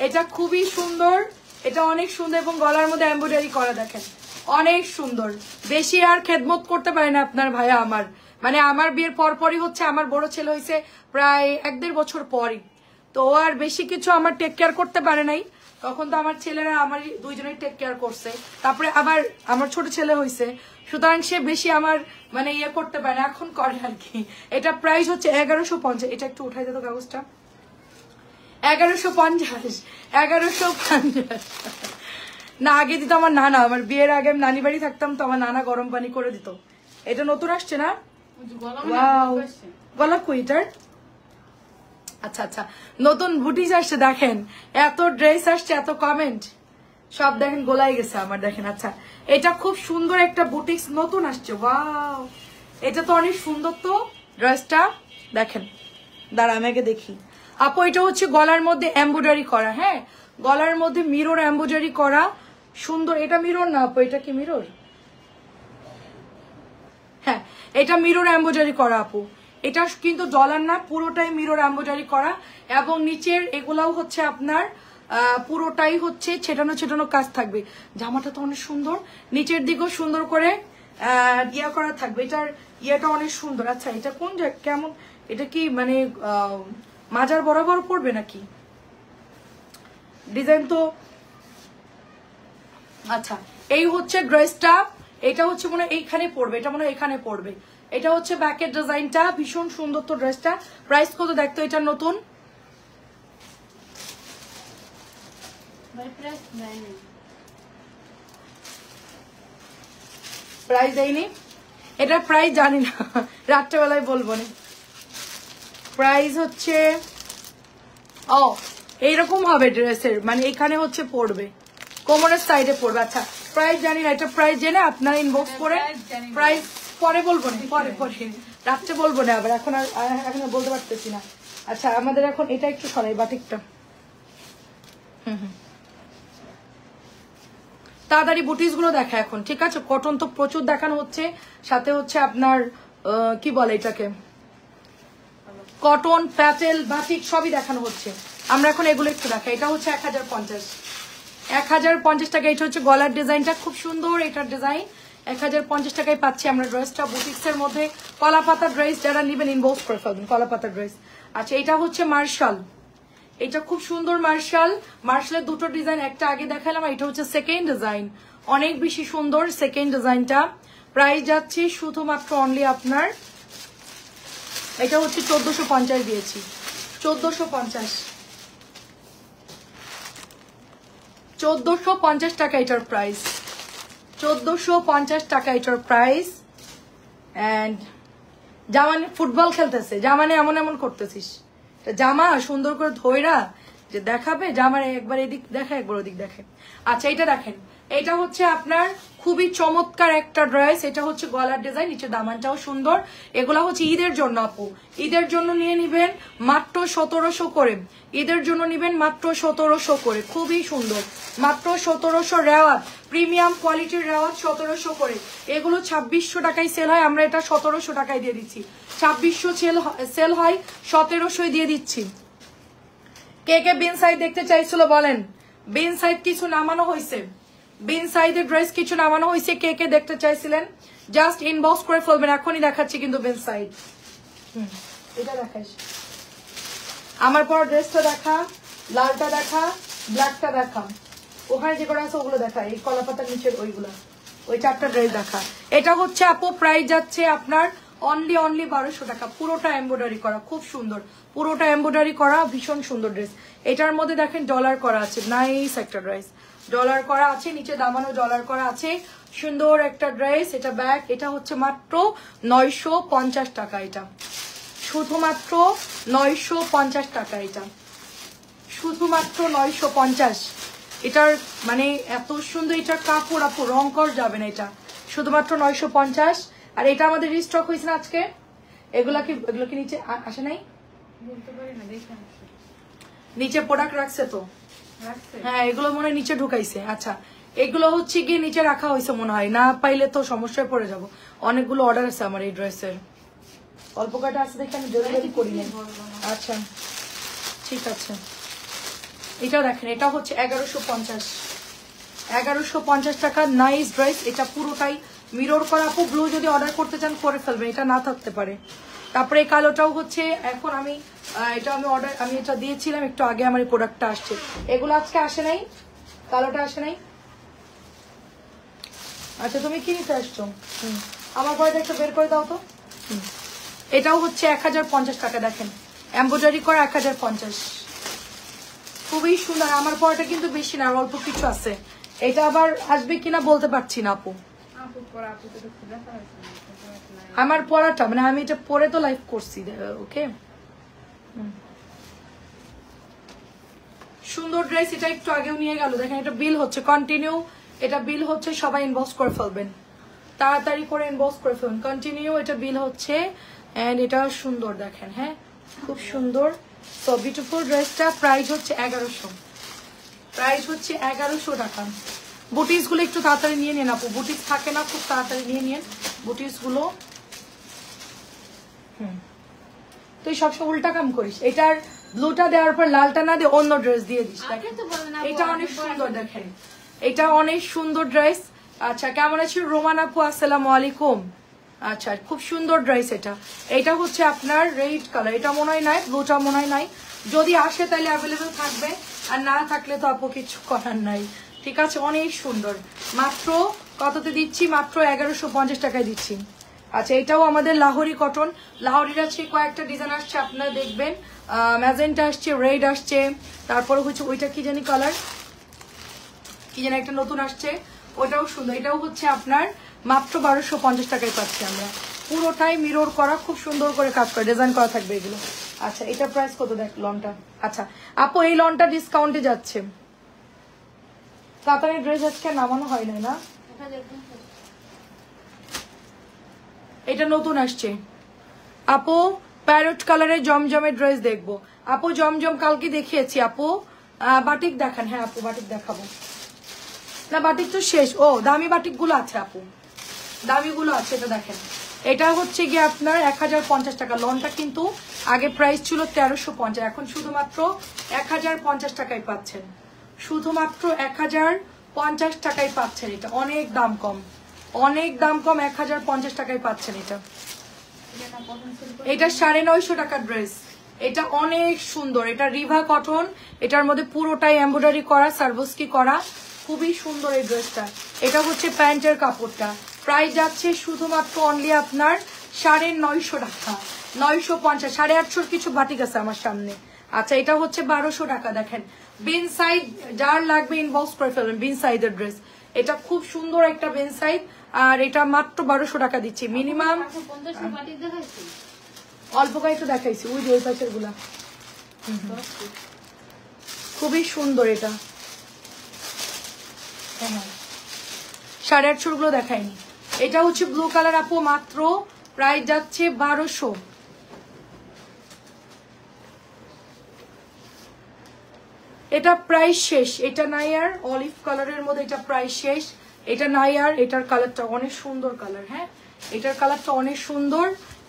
এটা খুবই সুন্দর, এটা অনেক সুন্দর এবং গলার মধ্যে এমব্রয়ডারি করা, দেখেন অনেক সুন্দর। বেশি আর খেদমত করতে পারে না আপনার ভাইয়া আমার, মানে আমার বিয়ের পরপরই হচ্ছে, আমার বড় ছেলে হয়েছে প্রায় 1-1.5 বছর পরই, তো ও আর বেশি কিছু আমার টেক কেয়ার করতে পারে নাই, তখন তো আমার ছেলেরা আমার দুইজনেই টেক কেয়ার করছে, তারপরে আবার আমার ছোট ছেলে হয়েছে, সুতরাং সে বেশি আমার মানে ইয়ে করতে পারে না, এখন করে আর কি। এটা প্রাইস হচ্ছে 1150, এটা একটু উঠাই দিত কাগজটা, 1150, 1150 না, আগে দিত আমার নানা, আমার বিয়ের আগে আমি নানি বাড়ি থাকতাম তো আমার নানা গরম পানি করে দিত। এটা নতুন আসছে না, গলা কুইটার, আচ্ছা আচ্ছা নতুন বুটিস আসছে, দেখেন এত ড্রেস আসছে, এত কমেন্ট, সব দেখেন গোলাই গেছে আমার, দেখেন। আচ্ছা এটা খুব সুন্দর একটা বুটিক্স নতুন আসছে, ওয়াও এটা তো অনেক সুন্দর তো ড্রেসটা, দেখেন দাঁড়া আমি আগে দেখি। আপু এটা হচ্ছে গলার মধ্যে এমব্রয়ডারি করা, হ্যাঁ গলার মধ্যে মিরর এমব্রয়ডারি করা, সুন্দর। এটা মিরর না আপু, এটা কি মিরর? হ্যাঁ এটা মিরর এমব্রয়ডারি করা আপু, এটা কিন্তু ডলার না, পুরোটাই মিরর এমব্রয়ডারি করা, এবং নিচের এগুলাও হচ্ছে আপনার পুরোটাই হচ্ছে ছেটানো ছেটানো কাজ থাকবে। জামাটা তো অনেক সুন্দর, নিচের দিকেও সুন্দর করে ইয়া করা থাকবে, এটার ইয়েটা অনেক সুন্দর। আচ্ছা এটা কোন কেমন, এটা কি মানে মাজার বরাবর পড়বে নাকি ডিজাইন তো? আচ্ছা এই হচ্ছে ড্রেসটা, এটা হচ্ছে মনে হয় এইখানে পড়বে, এটা মনে হয় এখানে পড়বে, এটা হচ্ছে ব্যাকের ডিজাইনটা, ভীষণ সুন্দর তো ড্রেসটা। প্রাইস কত দেখতো এটা নতুন? প্রাইস দেয়নি, এটার প্রাইস জানি না, রাত্রেবেলায় বলবো না। প্রাইস হচ্ছে ও এইরকম হবে ড্রেসের, মানে এখানে হচ্ছে পড়বে, কোমরের সাইডে পড়বে। আচ্ছা প্রাইস জানি না, এটা প্রাইস জেনে আপনার ইনবক্স করে প্রাইস পরে বলবো না, পরে পরে রাত্রে বলবো না আবার, এখন আর বলতে পারতেছি না। আচ্ছা আমাদের এখন এটা একটু সরাই বাটিকটা। তাড়াতাড়ি বুটিস গুলো দেখা এখন, ঠিক আছে? কটন তো প্রচুর দেখানো হচ্ছে, সাথে হচ্ছে আপনার কি বলে এটাকে, কটন, প্যাটেল, বাটিক সবই দেখানো হচ্ছে। আমরা এখন এগুলো একটু দেখাই। এটা হচ্ছে 1050, 1050 টাকা। এটা হচ্ছে গলার ডিজাইনটা খুব সুন্দর, এটার ডিজাইন 1050 টাকায় পাচ্ছি আমরা ড্রেসটা। বুটিক্সের মধ্যে কলাপাতা ড্রেস, যারা নিবেন ইনবক্স করে ফেলবেন, কলাপাতা ড্রেস। আচ্ছা এটা হচ্ছে মার্শাল, এটা খুব সুন্দর মার্শাল। মার্শালের দুটো ডিজাইন, একটা আগে দেখালাম, এটা হচ্ছে সেকেন্ড ডিজাইন, অনেক বেশি সুন্দর সেকেন্ড ডিজাইনটা। প্রাইস যাচ্ছে শুধুমাত্র অনলি আপনার, এটা হচ্ছে 1450 দিয়েছি, 1450 টাকা এটার প্রাইস, 1450 টাকা এটার প্রাইস। এন্ড জামানে ফুটবল খেলতেছে, জামানে এমন এমন করতেছিস, জামা সুন্দর করে ধইরা যে দেখাবে, জামার একবার এদিক দেখে একবার ওদিক দেখে। আচ্ছা এটা দেখেন, এটা হচ্ছে আপনার খুবই চমৎকার একটা ড্রেস। এটা হচ্ছে গলার ডিজাইন, নিচে দামানটাও সুন্দর। এগুলা হচ্ছে ঈদের জন্য আপু, ঈদের জন্য নিয়ে নিবেন মাত্র 1700 করে, ঈদের জন্য নিবেন মাত্র 1700 করে, খুবই সুন্দর, মাত্র 1700। রেওয়াত প্রিমিয়াম কোয়ালিটির রেওয়াত 1700 করে। এগুলো 2600 টাকায় সেল হয়, আমরা এটা 1700 টাকায় দিয়ে দিচ্ছি। 2600 সেল হয়, 1700 দিয়ে দিচ্ছি। কে কে বিন সাইড দেখতে চাইছিল বলেন? বিন সাইড কিছু নামানো হয়েছে, বিন সাইডের ড্রেস কিছু নামানো হয়েছে, কে কে দেখতে চাইছিলেন জাস্ট ইনবক্স করে ফেলবেন, এখনই দেখাচ্ছি কিন্তু বিন সাইড। এটা দেখাইস, আমার পর ড্রেসটা দেখা, লালটা দেখা, ব্ল্যাকটা দেখা, ওখানে যে করে আছে ওগুলো দেখা, এই কলাপাতার নিচের ওইগুলো, ওই 4টা ড্রেস দেখা। এটা হচ্ছে আপু প্রাইস যাচ্ছে আপনার অনলি 1200 টাকা, পুরোটা এমব্রয়ডারি করা, খুব সুন্দর, পুরোটা এমব্রয়ডারি করা, ভীষণ সুন্দর ড্রেস। এটার মধ্যে দেখেন ডলার করা আছে, নাইস একটা ড্রেস, ডলার করা আছে, নিচে দামানো ডলার করা আছে, সুন্দর একটা ড্রেস। এটা ব্যাগ, এটা হচ্ছে মাত্র 950 টাকা, এটা শুধুমাত্র 950 টাকা, এটা শুধুমাত্র 950। এটার মানে এত সুন্দর, এটার কাপড় আপু রং কর যাবে না, এটা শুধুমাত্র 950। আর এটা আমাদের রিস্টক হয়েছে না আজকে, এগুলো কি নিচে আসে নাই, বলতে পারি না, দেখে নিচে প্রোডাক্ট রাখছে তো, হ্যাঁ এগুলো মনে হয় নিচে ঢুকাইছে। আচ্ছা এগুলো হচ্ছে গিয়ে নিচে রাখা হয়েছে মনে হয়, না পাইলে তো সমস্যায় পড়ে যাব। অনেকগুলো অর্ডার আছে আমার এই ড্রেসের, অল্প কটা আছে দেখে আমি ডেলিভারি করি না। আচ্ছা ঠিক আছে, এটা দেখেন, এটা হচ্ছে 1150 টাকা, নাইস ড্রেস। এটা পুরোটাই মিরর করা, আপু ব্লু যদি অর্ডার করতে চান করে ফেলবেন, এটা না থাকতে পারে। তারপরে এই কালোটাও হচ্ছে, এখন আমি এটা আমি এটা দিয়েছিলাম একটু আগে, আমার এই প্রোডাক্টটা আসছে। এগুলো আজকে আসে নাই, কালোটা আসে নাই। আচ্ছা তুমি কি নিতে আসছো? আমার পরে একটু বের করে দাও তো। এটাও হচ্ছে 1050 টাকা, দেখেন এমব্রয়ডারি করা 1050, খুবই সুন্দর। আমার পরাটা কিন্তু বেশি না, অল্প কিছু আছে, এটা আবার আসবে কিনা বলতে পারছি না আপু। আমার পরাটা মানে আমি এটা পরে তো লাইভ করছি, ওকে সুন্দর ড্রেস। এটা একটু আগেও নিয়ে গেল, দেখেন এটা বিল হচ্ছে কন্টিনিউ, এটা বিল হচ্ছে, সবাই ইনবক্স করে ফেলবেন, তাড়াতাড়ি করে ইনবক্স করে ফেলবেন, কন্টিনিউ এটা বিল হচ্ছে। এন্ড এটা সুন্দর দেখেন, হ্যাঁ খুব সুন্দর, সো বিউটিফুল ড্রেসটা। প্রাইস হচ্ছে 1100, প্রাইস হচ্ছে 1100 টাকা। বুটিস গুলো একটু তাড়াতাড়ি নিয়ে নেন আপু, বুটিস থাকে না, খুব তাড়াতাড়ি নিয়ে নেন বুটিস গুলো। তুই সবসময় উল্টা কাম করিস, এটার ব্লুটা দেওয়ার পর লালটা না দিয়ে অন্য ড্রেস দিয়ে দিস। এটা অনেক সুন্দর দেখেন, এটা অনেক সুন্দর ড্রেস। আচ্ছা কেমন আছে রোমান আপু? আসসালামু আলাইকুম। আচ্ছা খুব সুন্দর ড্রেস। এটা হচ্ছে আপনার রেড কালার, এটা মনে হয় নাই, ব্লুটা মনে হয় নাই, যদি আসে তাহলে অ্যাভেলেবেল থাকবে, আর না থাকলে তো আপু কিছু করার নাই, ঠিক আছে। অনেক সুন্দর, মাত্র কততে দিচ্ছি? মাত্র 1150 টাকায় দিচ্ছি। আচ্ছা এটাও আমাদের লাহোরি কটন, লাহোরির আছে কয়েকটা ডিজাইন আসছে, আপনারা দেখবেন, ম্যাজেন্টা আসছে, রেড আসছে, তারপরে হচ্ছে ওইটা কি জানি কালার, কি জানি একটা নতুন আসছে, ওটাও সুন্দর। এটাও হচ্ছে আপনার মাত্র 1250 টাকায় পাচ্ছি আমরা। পুরোটাই মিরর করা, খুব সুন্দর করে কাজ করা, ডিজাইন করা থাকবে এগুলো। আচ্ছা এটা প্রাইস কত দেখ লনটা? আচ্ছা আপু এই লনটা ডিসকাউন্টে যাচ্ছে। কাতানের ড্রেস আজকে নামানো হয় নাই না, এটা নতুন আসছে। আপু প্যারট কালারের জমজমের ড্রেস দেখবো। আপু জমজম কালকে দেখিয়েছি আপু, বাটিক দেখান। হ্যাঁ আপু বাটিক দেখাবো না, বাটিক তো শেষ। ও দামি বাটিক গুলো আছে আপু, দামি গুলো আছে, এটা দেখেন। এটা হচ্ছে গিয়ে আপনার 1050 টাকা। লনটা কিন্তু আগে প্রাইস ছিল 1350, এখন শুধুমাত্র 1050 টাকায় পাচ্ছেন, শুধুমাত্র 1050 টাকায় পাচ্ছেন। এটা অনেক দাম কম, অনেক দাম কম, 1050 টাকায় পাচ্ছেন এটা। এটা 950 টাকার ড্রেস, এটা অনেক সুন্দর। এটা রিভা কটন, এটার মধ্যে পুরোটাই এমব্রয়ডারি করা, সার্ভোস্কি করা, খুবই সুন্দর এই ড্রেসটা। এটা হচ্ছে প্যান্টের কাপড়টা। প্রাইস যাচ্ছে শুধুমাত্র অনলি আপনার 950 টাকা, 950, 850 কিছু বাটিক আছে আমার সামনে। আচ্ছা এটা হচ্ছে 1200 টাকা। দেখেন বিন সাইড, যার লাগবে ইনবক্স করে ফেলবেন। বিন সাইডের ড্রেস, এটা খুব সুন্দর একটা বিন সাইড, আর এটা মাত্র 1200 টাকা দিচ্ছি মিনিমাম। অল্প কয়েকটা দেখাইছি, ওই যে ওই পাশের গুলা খুবই সুন্দর। এটা 850 গুলো দেখায়নি। এটা হচ্ছে ব্লু কালার আপু, মাত্র প্রাইস যাচ্ছে 1200। এটা প্রাইস শেষ, এটা নাই আর। অলিভ কালারের মধ্যে এটা প্রাইস শেষ, এটা নাই আর। এটার কালারটা অনেক সুন্দর কালার, হ্যাঁ এটার কালারটা অনেক সুন্দর।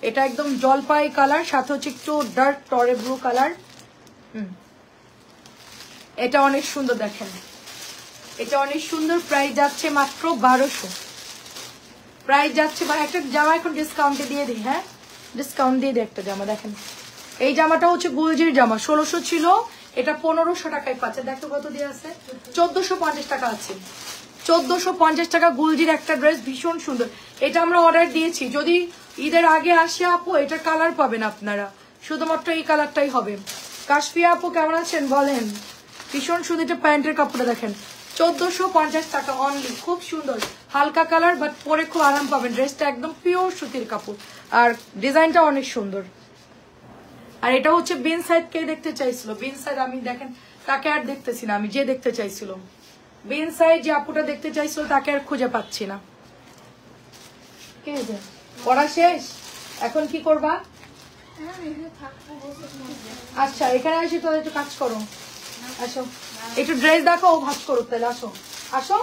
এটা একদম জলপাই কালার, সাথে হচ্ছে একটু ডার্ক টরে ব্লু কালার। এটা অনেক সুন্দর, দেখেন এটা অনেক সুন্দর। প্রাইস যাচ্ছে মাত্র 1200, প্রাইস যাচ্ছে। একটা জামা এখন ডিসকাউন্টে দিয়ে দিই, হ্যাঁ ডিসকাউন্ট দিয়ে দিই একটা জামা। দেখেন এই জামাটা হচ্ছে গুলজির জামা, 1600 ছিল, এটা 1500 টাকায় পাচ্ছে। দেখো কত দিয়ে আছে, 1450 টাকা আছে, 1450 টাকা গুলজির একটা ড্রেস, ভীষণ সুন্দর। এটা আমরা অর্ডার দিয়েছি, যদি ঈদের আগে আসে আপু এটা কালার পাবেন আপনারা, শুধুমাত্র এই কালারটাই হবে। কাশফিয়া আপু কেমন আছেন বলেন? ভীষণ সুন্দর। এটা প্যান্টের কাপড়টা দেখেন, 1450 টাকা অনলি, খুব সুন্দর হালকা কালার, বাট পরে খুব আরাম পাবেন। ড্রেসটা একদম পিওর সুতির কাপড়, আর ডিজাইনটা অনেক সুন্দর। আর এটা হচ্ছে বিন সাইড, কে দেখতে চাইছিল বিন সাইড? আমি দেখেন তাকে আর দেখতেছি না, আমি যে দেখতে চাইছিল বিন সাইড, যে আপুটা দেখতে চাইছিল তাকে আর খুঁজে পাচ্ছি না। কে যে পড়া শেষ, এখন কি করবা? আচ্ছা এখানে আসি তো একটু কাজ করো, আসো একটু ড্রেস দেখো, ও ভাজ করো তাহলে। আসো আসো,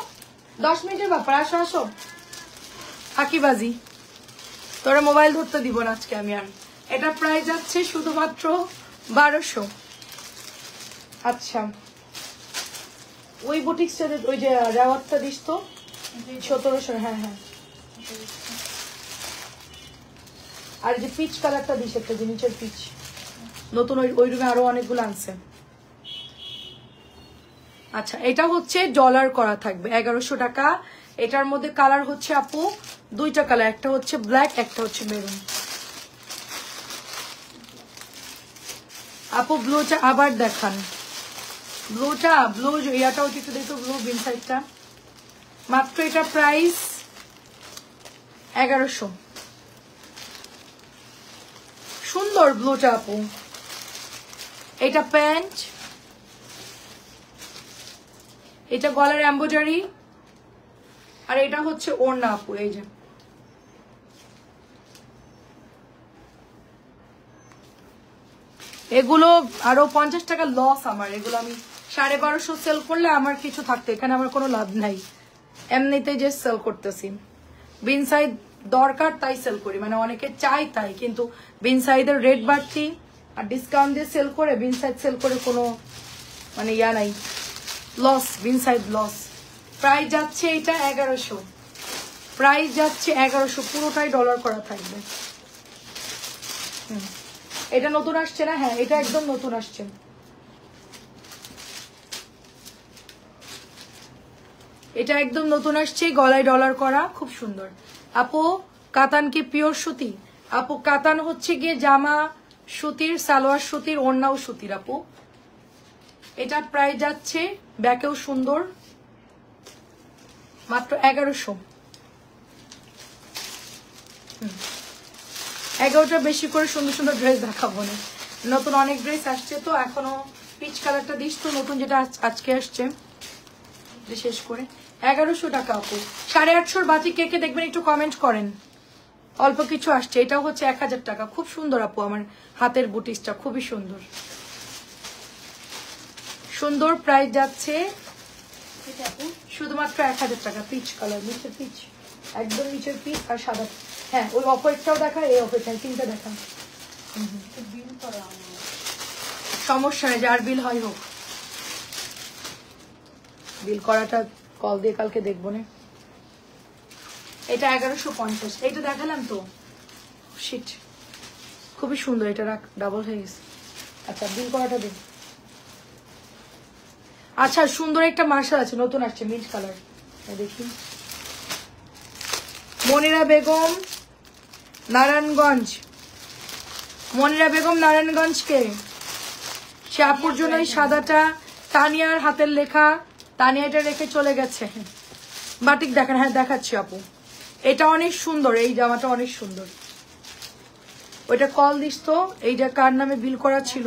10 মিনিটের ব্যাপার, আসো আসো। ফাঁকিবাজি, তোরা মোবাইল ধরতে দিব না আজকে আমি আর। এটা প্রাইস যাচ্ছে শুধুমাত্র 1200। আচ্ছা ওই বুটিক্স, ওই যে রেওয়ারটা দিস তো 1700। হ্যাঁ হ্যাঁ, আর যে পিচ কালারটা দিস একটা, যে নিচের পিচ নতুন, ওই রুমে আরো অনেকগুলো আনছে। আচ্ছা এটা হচ্ছে ডলার করা থাকবে, 1100 টাকা। এটার মধ্যে কালার হচ্ছে আপু দুইটা কালার, একটা হচ্ছে ব্ল্যাক, একটা হচ্ছে মেরুন। আপু ব্লুটা আবার দেখান, ব্লুটা, ব্লু ইয়াটা হচ্ছে একটু দেখো, ব্লু বিন সাইডটা। মাত্র এটা প্রাইস 1100। সুন্দর ব্লুটা আপু। এটা প্যান্ট, এটা গলার এমব্রয়ডারি, আর এটা হচ্ছে ওড়না আপু। এই যে এগুলো আরো 50 টাকা লস আমার, এগুলো আমি 1250 সেল করলে আমার কিছু থাকতো, এখানে আমার কোনো লাভ নাই, এমনিতে যে সেল করতেছি। বিন সাইড দরকার তাই সেল করি, মানে অনেকে চাই তাই, কিন্তু বিন সাইডের রেট বাড়তি আর ডিসকাউন্ট দিয়ে সেল করে বিন সাইড সেল করে কোনো মানে ইয়া নাই, লস, বিন সাইড লস। প্রাইস যাচ্ছে এটা 1100, প্রাইস যাচ্ছে 1100, পুরোটাই ডলার করা থাকবে। এটা নতুন আসছে না? হ্যাঁ এটা একদম নতুন আসছে। এটা একদম নতুন আসছে, গলায় ডলার করা, খুব সুন্দর। আপু কাতান কি পিওর সুতি? আপু কাতান হচ্ছে গিয়ে জামা সুতির, সালোয়ার সুতির, ওড়নাও সুতির আপু। এটা প্রাইস যাচ্ছে, ব্যাকেও সুন্দর, মাত্র 1100। 11টা বেশি করে সুন্দর সুন্দর ড্রেস দেখাবো না, নতুন অনেক ড্রেস আসছে তো এখনো পিচ কালারটা দিস তো, নতুন যেটা আজকে আসছে শেষ করে 1100 টাকা আপু। 850 বাটিক কে কে দেখবেন একটু কমেন্ট করেন। অল্প কিছু আসছে, এটাও হচ্ছে 1000 টাকা। খুব সুন্দর আপু, আমার হাতের বুটিসটা খুবই সুন্দর সুন্দর। প্রাইস যাচ্ছে শুধুমাত্র 1000 টাকা। পিচ কালার, নিচের পিচ, একদম নিচের পিচ আর সাদা। হ্যাঁ ওই অপারেটটাও দেখা, এই অপারেটটা, তিনটা দেখা। সমস্যা নেই, যার বিল হয় হোক। বিল করাটা কল দিয়ে কালকে দেখবো না। এটা 1150, এইটা দেখালাম তো, শিট খুবই সুন্দর। এটা রাখ, ডাবল হয়ে গেছে। আচ্ছা বিল করাটা দিন। আচ্ছা সুন্দর একটা মার্শাল আছে, নতুন আসছে মিন্ট কালার, দেখি। মনিরা বেগম নারায়ণগঞ্জ, মনিরা বেগম নারায়ণগঞ্জকে সে আপুর জন্য এই সাদাটা, তানিয়ার হাতের লেখা, তানিয়া এটা রেখে চলে গেছে। বাটিক দেখেন, হ্যাঁ দেখাচ্ছি আপু, এটা অনেক সুন্দর, এই জামাটা অনেক সুন্দর। ওইটা কল দিস তো, এইটা কার নামে বিল করা ছিল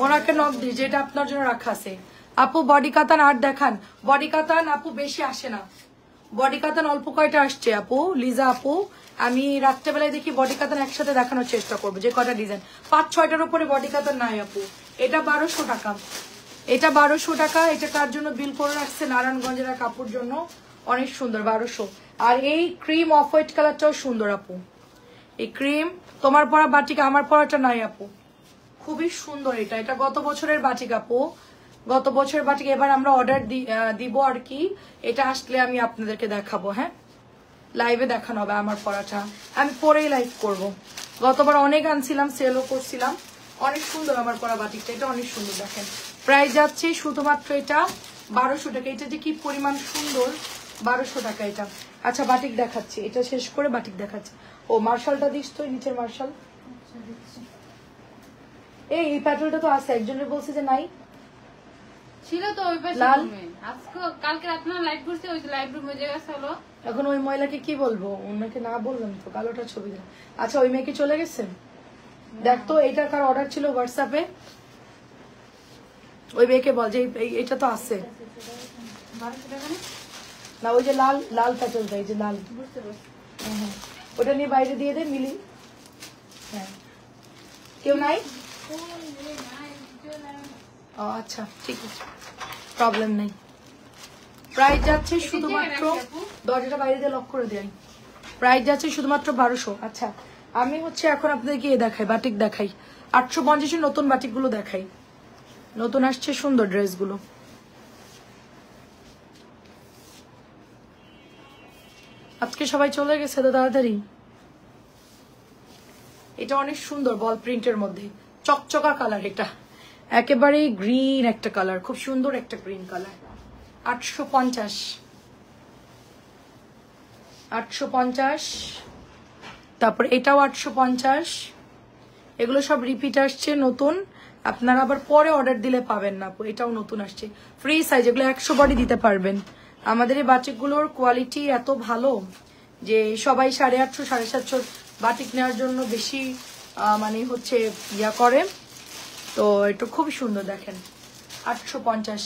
ওনাকে নক দিস, যেটা আপনার জন্য রাখা আছে। আপু বডি কাতান আর দেখান। বডি কাতান আপু বেশি আসে না, বডি কাতান অল্প কয়টা আসছে আপু। লিজা আপু আমি রাত্রেবেলায় দেখি বডি কাতান একসাথে দেখানোর চেষ্টা করবো, যে কয়টা ডিজাইন 5-6টার উপরে বডি কাতান নাই আপু। এটা 1200 টাকা, এটা 1200 টাকা। এটা কার জন্য বিল করে রাখছে, নারায়ণগঞ্জের কাপড় জন্য, অনেক সুন্দর 1200। আর এই ক্রিম অফ হোয়াইট কালারটাও সুন্দর আপু, এই ক্রিম তোমার পরা বাটিক, আমার পরাটা নাই আপু, খুবই সুন্দর। এটা এটা গত বছরের বাটিক আপু, গত বছরের বাটিক। এবার আমরা অর্ডার দিব আর কি, এটা আসলে আমি আপনাদেরকে দেখাবো। হ্যাঁ লাইভে দেখানো হবে আমার পরাটা, আমি পরেই লাইভ করব। গতবার অনেক আনছিলাম, সেলও করছিলাম, অনেক সুন্দর আমার পরা বাটিকটা, এটা অনেক সুন্দর। দেখেন প্রাইস যাচ্ছে শুধুমাত্র এটা 1200 টাকা। এটা যে কি পরিমাণ সুন্দর, 1200 টাকা এটা। আচ্ছা বাটিক দেখাচ্ছি, এটা শেষ করে বাটিক দেখাচ্ছি। ও মার্শালটা দিস তো, নিচের মার্শাল। এই প্যাট্রোলটা তো আছে, একজনের বলছে যে নাই ছিল তো ওই পাশে রুমে। আজকে কালকে রাত না লাইভ করতে, ওই লাইভ রুমে যে গেছে হলো। এখন ওই মহিলাকে কি বলবো, ওনাকে না বললাম তো, কালোটা ছবি দিলাম। আচ্ছা ওই মেয়ে কি চলে গেছে? দেখ তো এইটা কার অর্ডার ছিল হোয়াটসঅ্যাপে, ওই মেয়েকে বল যে এটা তো আছে না, ওই যে লাল লাল প্যাট্রোলটা, এই যে লাল, হ্যাঁ ওটা নিয়ে বাইরে দিয়ে দে মিলি। হ্যাঁ কেউ নাই? ও আচ্ছা ঠিক আছে, প্রবলেম নেই। প্রাইস যাচ্ছে শুধুমাত্র, দরজাটা বাইরে দিয়ে লক করে দেয়। প্রাইস যাচ্ছে শুধুমাত্র 1200। আচ্ছা আমি হচ্ছে এখন আপনাদেরকে দেখাই, বাটিক দেখাই, 850 নতুন বাটিক গুলো দেখাই, নতুন আসছে সুন্দর ড্রেসগুলো। আজকে সবাই চলে গেছে তো তাড়াতাড়ি। এটা অনেক সুন্দর, বল প্রিন্টের মধ্যে চকচকা কালার, এটা একেবারে গ্রিন একটা কালার, খুব সুন্দর একটা গ্রিন কালার। 850, 850। তারপর এটাও 850। এগুলো সব রিপিট আসছে নতুন, আপনারা আবার পরে অর্ডার দিলে পাবেন না। এটাও নতুন আসছে, ফ্রি সাইজ, এগুলো 100 বডি দিতে পারবেন। আমাদের এই বাটিকগুলোর কোয়ালিটি এত ভালো যে সবাই 850 750 বাটিক নেওয়ার জন্য বেশি মানে হচ্ছে ইয়া করে। তো এটা খুবই সুন্দর, দেখেন 850।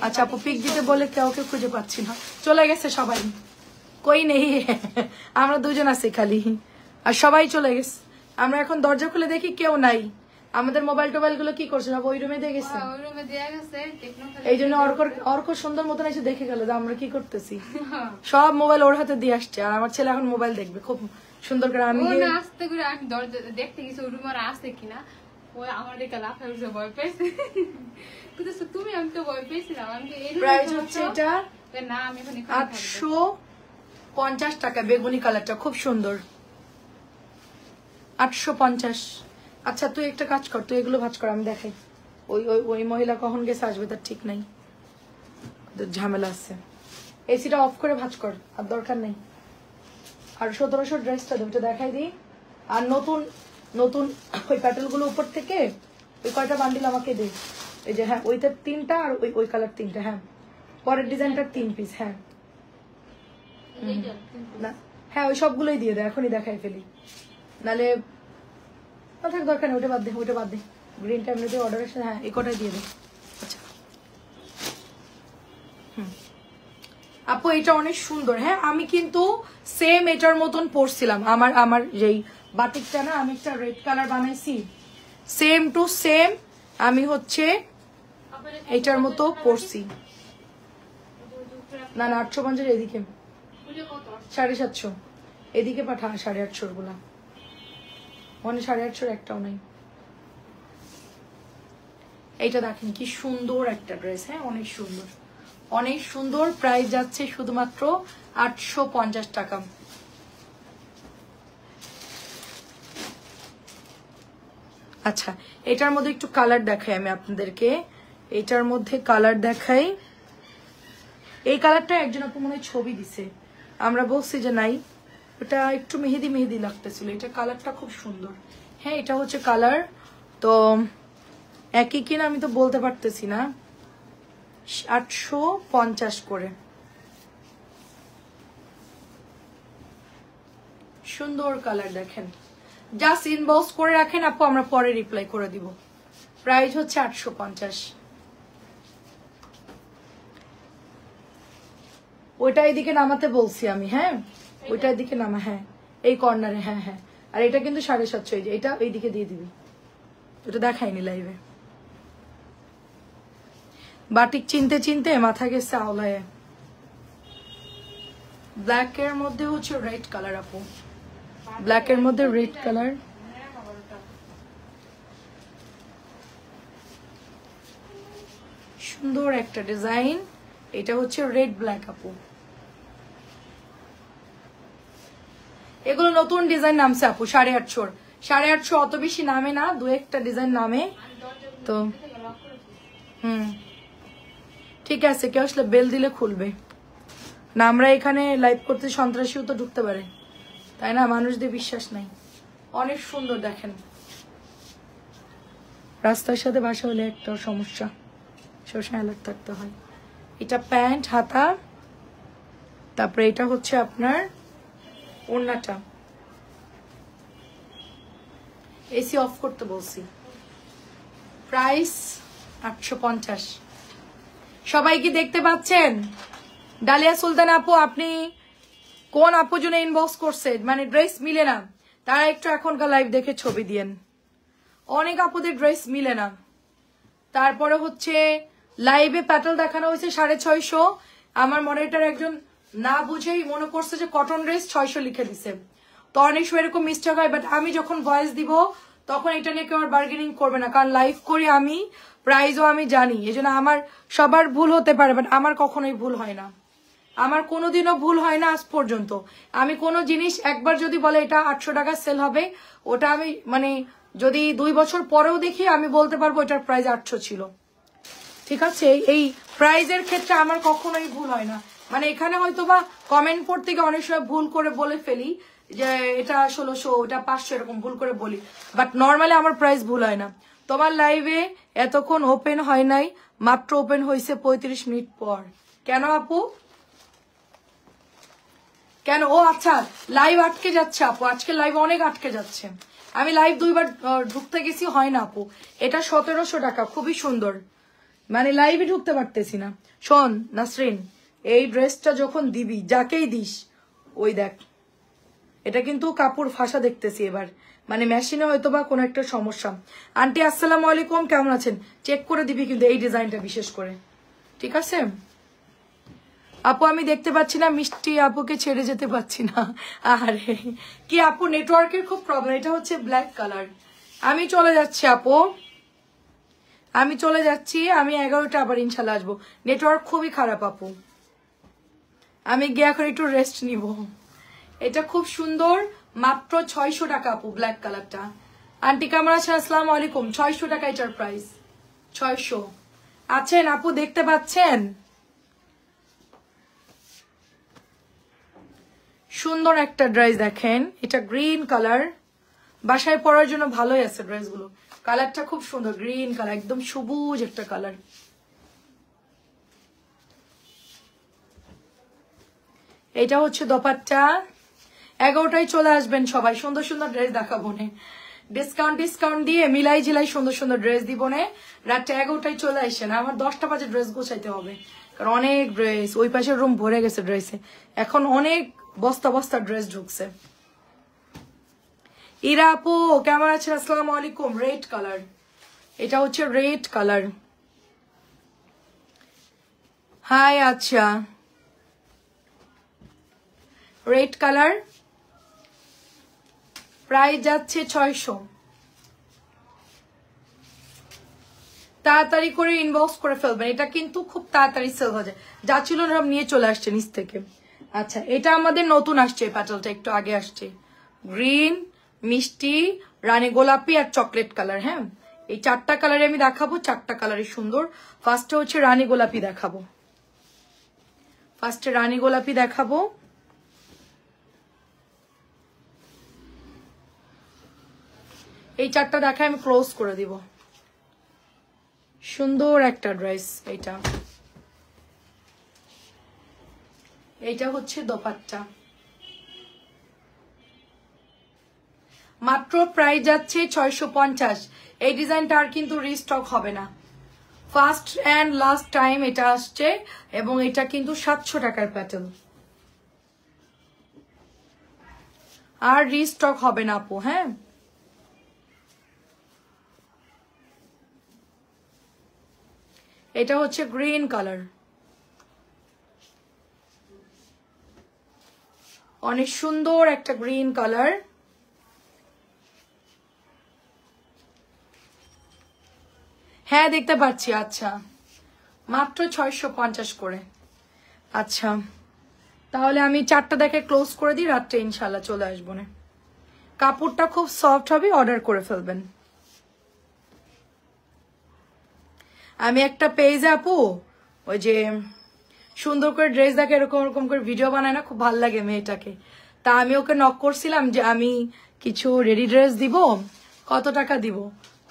আচ্ছা আপু পিক দিতে বলে কাউকে খুঁজে পাচ্ছি না, চলে গেছে সবাই, কই নেই আমরা দুজন আছি খালি, আর সবাই চলে গেছে। আমরা এখন দরজা খুলে দেখি কেউ নাই, আমাদের মোবাইল টোবাইল গুলো কি করছে, সব ওই রুমে দিয়ে গেছে। এই জন্য অর্ক সুন্দর মতন এসে দেখে গেল যে আমরা কি করতেছি, সব মোবাইল ওর হাতে দিয়ে আসছে, আর আমার ছেলে এখন মোবাইল দেখবে খুব সুন্দর করে। আমি আস্তে করে আমি দরজা দেখতে গেছি ওই রুমে আছে কিনা, ওই আমার দিকে লাফায় উঠে ভয় পেয়েছে। তুমি আমি তো ভয় পেয়েছিলাম। প্রাইস হচ্ছে এটা না, আমি 850 টাকা, বেগুনি কালারটা খুব সুন্দর, 850। আচ্ছা তুই একটা কাজ কর, তুই এগুলো ভাঁজ কর, আমি দেখাই। ওই ওই ওই মহিলা কখন গেছে আসবে তার ঠিক নাই, ঝামেলা আছে। এসিটা অফ করে ভাঁজ কর, আর দরকার নেই। আর 1700 ড্রেসটা ওইটা দেখাই দিই। আর নতুন নতুন ওই প্যাটেল গুলো উপর থেকে ওই কয়টা বান্ডিল আমাকে দে, এই যে হ্যাঁ ওইটার 3টা আর ওই ওই কালার 3টা, হ্যাঁ পরের ডিজাইনটার 3 পিস। হ্যাঁ না হ্যাঁ ওই সবগুলোই দিয়ে দে, এখনই দেখাই ফেলি, নালে থাক দরকার নেই, ওটা বাদ দে, ওটা বাদ দে। গ্রিনটা এমনিতে অর্ডার আসে, হ্যাঁ এই কটাই দিয়ে দে। আচ্ছা আপু এটা অনেক সুন্দর। হ্যাঁ আমি কিন্তু সেম এটার মতন পরছিলাম, আমার যেই বাটিকটা না আমি একটা রেড কালার বানাইছি, সেম টু সেম আমি হচ্ছে এটার মতো পরছি। না না 850 এদিকে 750, এদিকে পাঠা 850 গুলা, মানে 850 একটাও নাই। এইটা দেখেন কি সুন্দর একটা ড্রেস, হ্যাঁ অনেক সুন্দর, অনেক সুন্দর। প্রাইস যাচ্ছে শুধুমাত্র 850 টাকা। আচ্ছা এটার মধ্যে একটু কালার দেখাই আমি আপনাদেরকে, এটার মধ্যে কালার দেখাই। এই কালারটা একজন আপু মনে হয় ছবি দিছে, আমরা বলছি যে নাই, ওটা একটু মেহেদি মেহেদি লাগতেছিল, এটা কালারটা খুব সুন্দর। হ্যাঁ এটা হচ্ছে কালার, তো একই কিনা আমি তো বলতে পারতেছি না, 850 করে। সুন্দর কালার দেখেন, জাস্ট ইনবক্স করে রাখেন আপু, আমরা পরে রিপ্লাই করে দিব। প্রাইস হচ্ছে 850। ওইটা এদিকে নামাতে বলছি আমি, হ্যাঁ ওইটা এদিকে নামা, হ্যাঁ এই কর্নারে, হ্যাঁ হ্যাঁ। আর এটা কিন্তু 750, এটা এইদিকে দিয়ে দিবি, ওটা দেখাইনি লাইভে। বাটিক চিনতে চিনতে মাথা গেছে আওলায়। ব্ল্যাক এর মধ্যে হচ্ছে রেড কালার আপু, ব্ল্যাক এর মধ্যে রেড কালার, সুন্দর একটা ডিজাইন। এটা হচ্ছে রেড ব্ল্যাক আপু, এগুলো নতুন ডিজাইন নামছে আপু 850, 850 অত বেশি নামে না, দু একটা ডিজাইন নামে তো। ঠিক আছে, কেউ আসলে বেল দিলে খুলবে না, আমরা এখানে লাইভ করতে সন্ত্রাসীও তো ঢুকতে পারে, তাই না, মানুষদের বিশ্বাস নাই। অনেক সুন্দর দেখেন, রাস্তার সাথে বাসা হলে একটা সমস্যা, সবসময় অ্যালার্ট থাকতে হয়। এটা প্যান্ট হাতা, তারপরে এটা হচ্ছে আপনার ওড়নাটা। এসি অফ করতে বলছি। প্রাইস 850। সবাই কি দেখতে পাচ্ছেন? ডালিয়া সুলতান আপু, আপনি কোন আপু জন্য ইনবক্স করছে, মানে ড্রেস মিলে না, তারা একটু এখনকার লাইভ দেখে ছবি দিয়েন। অনেক আপুদের ড্রেস মিলে না। তারপরে হচ্ছে লাইভে প্যাটেল দেখানো হয়েছে 650, আমার মনিটর একজন না বুঝেই মনে করছে যে কটন ড্রেস 600 লিখে দিছে, তো অনেক সময় এরকম মিস্টেক হয়। বাট আমি যখন ভয়েস দিব তখন এটা নিয়ে কেউ বার্গেনিং করবে না, কারণ লাইভ করি আমি, প্রাইসও আমি জানি, এই জন্য আমার সবার ভুল হতে পারে, বাট আমার কখনোই ভুল হয় না, আমার কোনোদিনও ভুল হয় না আজ পর্যন্ত। আমি কোনো জিনিস একবার যদি বলে এটা 800 টাকা সেল হবে, ওটা আমি মানে যদি 2 বছর পরেও দেখি আমি বলতে পারবো এটার প্রাইস 800 ছিল। ঠিক আছে, এই প্রাইজের ক্ষেত্রে আমার কখনোই ভুল হয় না। মানে এখানে হয়তো বা কমেন্ট করতে গিয়ে অনেক সময় ভুল করে বলে ফেলি যে এটা 1600, ওটা 500, এরকম ভুল করে বলি, বাট নর্মালি আমার প্রাইস ভুল হয় না। তোমার লাইভে এতক্ষণ ওপেন হয় নাই, মাত্র ওপেন হয়েছে 35 মিনিট পর। কেন আপু, কেন? ও আচ্ছা, লাইভ আটকে যাচ্ছে আপু, আজকে লাইভ অনেক আটকে যাচ্ছে। আমি লাইভ 2 বার ঢুকতে গেছি, হয় না আপু। এটা 1700 টাকা, খুবই সুন্দর, মানে লাইভে ঢুকতে পারতেছি না। শোন নাসরিন, এই ড্রেসটা যখন দিবি যাকেই দিস, ওই দেখ এটা কিন্তু কাপড় ফাঁসা দেখতেছি এবার, মানে মেশিনে হয়তো বা কোনো একটা সমস্যা। আন্টি আসসালামু আলাইকুম, কেমন আছেন? চেক করে দিবি কিন্তু এই ডিজাইনটা বিশেষ করে, ঠিক আছে আপু? আমি দেখতে পাচ্ছি না, মিষ্টি আপুকে ছেড়ে যেতে পাচ্ছি না। আরে কি আপু, নেটওয়ার্কের খুব প্রবলেম। এটা হচ্ছে ব্ল্যাক কালার। আমি চলে যাচ্ছি আপু, আমি চলে যাচ্ছি, আমি 11টা আবার ইনশাল্লাহ আসবো। নেটওয়ার্ক খুবই খারাপ আপু, আমি গিয়ে এখন একটু রেস্ট নিব। এটা খুব সুন্দর, মাত্র 600 টাকা আপু, ব্ল্যাক কালারটা। আন্টি কেমন আছেন? আসসালামু আলাইকুম। 600 টাকা এটার প্রাইস, 600। আছেন আপু, দেখতে পাচ্ছেন? সুন্দর একটা ড্রেস দেখেন, এটা গ্রিন কালার, বাসায় পরার জন্য ভালোই আছে ড্রেসগুলো। কালারটা খুব সুন্দর, গ্রিন কালার, একদম সবুজ একটা কালার। এটা হচ্ছে দোপাট্টা। 11টায় চলে আসবেন সবাই, সুন্দর সুন্দর ড্রেস দেখাবো নে, ডিসকাউন্ট দিয়ে মিলাই ঝিলাই সুন্দর সুন্দর ড্রেস দিব নে। রাত 11টায় চলে আসেন, আমার 10টা বাজে ড্রেস গোছাইতে হবে, কারণ অনেক ড্রেস, ওই পাশের রুম ভরে গেছে ড্রেসে, এখন অনেক বস্তা বস্তা ড্রেস ঢুকছে। ইরা আপু কেমন আছেন? আসসালামু আলাইকুম। রেড কালার, এটা হচ্ছে রেড কালার। হাই, আচ্ছা রেড কালার, প্রাইস যাচ্ছে 600। তাড়াতাড়ি করে ইনবক্স করে ফেলবেন, এটা কিন্তু খুব তাড়াতাড়ি সেল হয়ে যায়। যা ছিল সব নিয়ে চলে আসছে নিচ থেকে। আচ্ছা, এটা আমাদের নতুন আসছে, প্যাটেলটা একটু আগে আসছে। গ্রিন, মিষ্টি, রানী গোলাপি আর চকলেট কালার। হ্যাঁ, এই 4টা কালারে আমি দেখাবো, 4টা কালারই সুন্দর। ফার্স্টে হচ্ছে রানী গোলাপি দেখাবো, ফার্স্টে রানী গোলাপি দেখাবো। এই 4টা দেখায় আমি ক্লোজ করে দিব। সুন্দর একটা ড্রেস এইটা। এইটা হচ্ছে দোপাট্টা, মাত্র প্রাইস যাচ্ছে 650। এই ডিজাইনটা আর কিন্তু রিস্টক হবে না, ফার্স্ট এন্ড লাস্ট টাইম এটা আসছে, এবং এটা কিন্তু 700 টাকার প্যাটেল, আর রিস্টক হবে না আপু। হ্যাঁ, এটা হচ্ছে গ্রিন কালার, অনেক সুন্দর একটা গ্রিন কালার। হ্যাঁ দেখতে পাচ্ছি। আচ্ছা, মাত্র 650 করে। আচ্ছা, তাহলে আমি 4টা দেখে ক্লোজ করে দিই, রাত্রে ইনশাল্লাহ চলে আসবো না। কাপড়টা খুব সফট হবে, অর্ডার করে ফেলবেন। আমি একটা পেজে আপু ওই যে সুন্দর করে ড্রেস দেখে এরকম এরকম করে ভিডিও বানায় না, খুব ভালো লাগে মেয়েটাকে। তা আমি ওকে নক করছিলাম যে আমি কিছু রেডি ড্রেস দিব, কত টাকা দিব।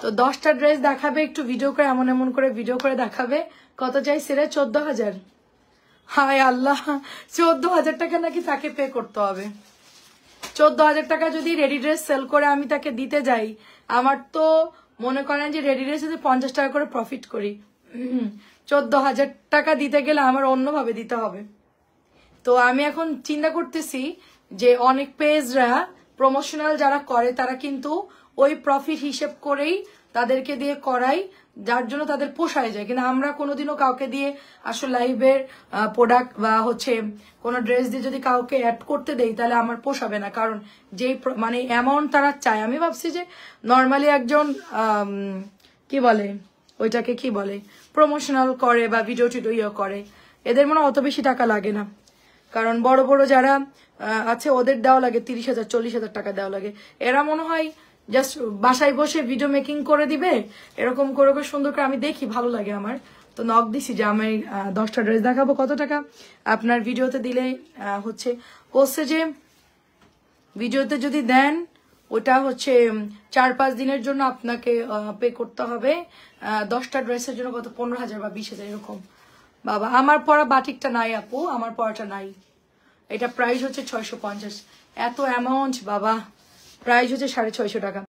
তো 10টা ড্রেস দেখাবে, একটু ভিডিও করে এমন এমন করে ভিডিও করে দেখাবে। কত চাইছে রে? 14,000। হায় আল্লাহ, 14,000 টাকা নাকি তাকে পে করতে হবে। 14,000 টাকা যদি রেডি ড্রেস সেল করে আমি তাকে দিতে যাই, আমার তো মনে করেন যে রেডি ড্রেস যদি 50 টাকা করে প্রফিট করি, 14,000 টাকা দিতে গেলে আমার অন্যভাবে দিতে হবে। তো আমি এখন চিন্তা করতেছি যে অনেক পেজরা প্রমোশনাল যারা করে তারা কিন্তু ওই প্রফিট হিসেব করেই তাদেরকে দিয়ে করাই, যার জন্য তাদের পোষায় যায়। কিন্তু আমরা কোনোদিনও কাউকে দিয়ে আসলে লাইভের প্রোডাক্ট বা হচ্ছে কোনো ড্রেস দিয়ে যদি কাউকে অ্যাড করতে দেই, তাহলে আমার পোষাবে না, কারণ যেই মানে অ্যামাউন্ট তারা চায়। আমি ভাবছি যে নর্মালি একজন কি বলে ওইটাকে, কি বলে, প্রমোশনাল করে বা ভিডিও টিডিও করে, এদের মনে অত বেশি টাকা লাগে না। কারণ বড় বড় যারা আছে ওদের দেওয়া লাগে 30,000 40,000 টাকা দেওয়া লাগে। এরা মনে হয় জাস্ট বাসায় বসে ভিডিও মেকিং করে দিবে, এরকম করে সুন্দর করে। আমি দেখি, ভালো লাগে আমার, তো নক দিছি যে আমি 10টা ড্রেস দেখাবো, কত টাকা আপনার ভিডিওতে দিলে হচ্ছে। বলছে যে ভিডিওতে যদি দেন ওটা হচ্ছে 4-5 দিনের জন্য আপনাকে পে করতে হবে। 10টা ড্রেসের জন্য কত, 15,000 বা 20,000 এরকম। বাবা, আমার পরা বাটিকটা নাই আপু, আমার পরাটা নাই। এটা প্রাইস হচ্ছে 650। এত অ্যামাউন্ট বাবা, প্রাইস হচ্ছে 650 টাকা।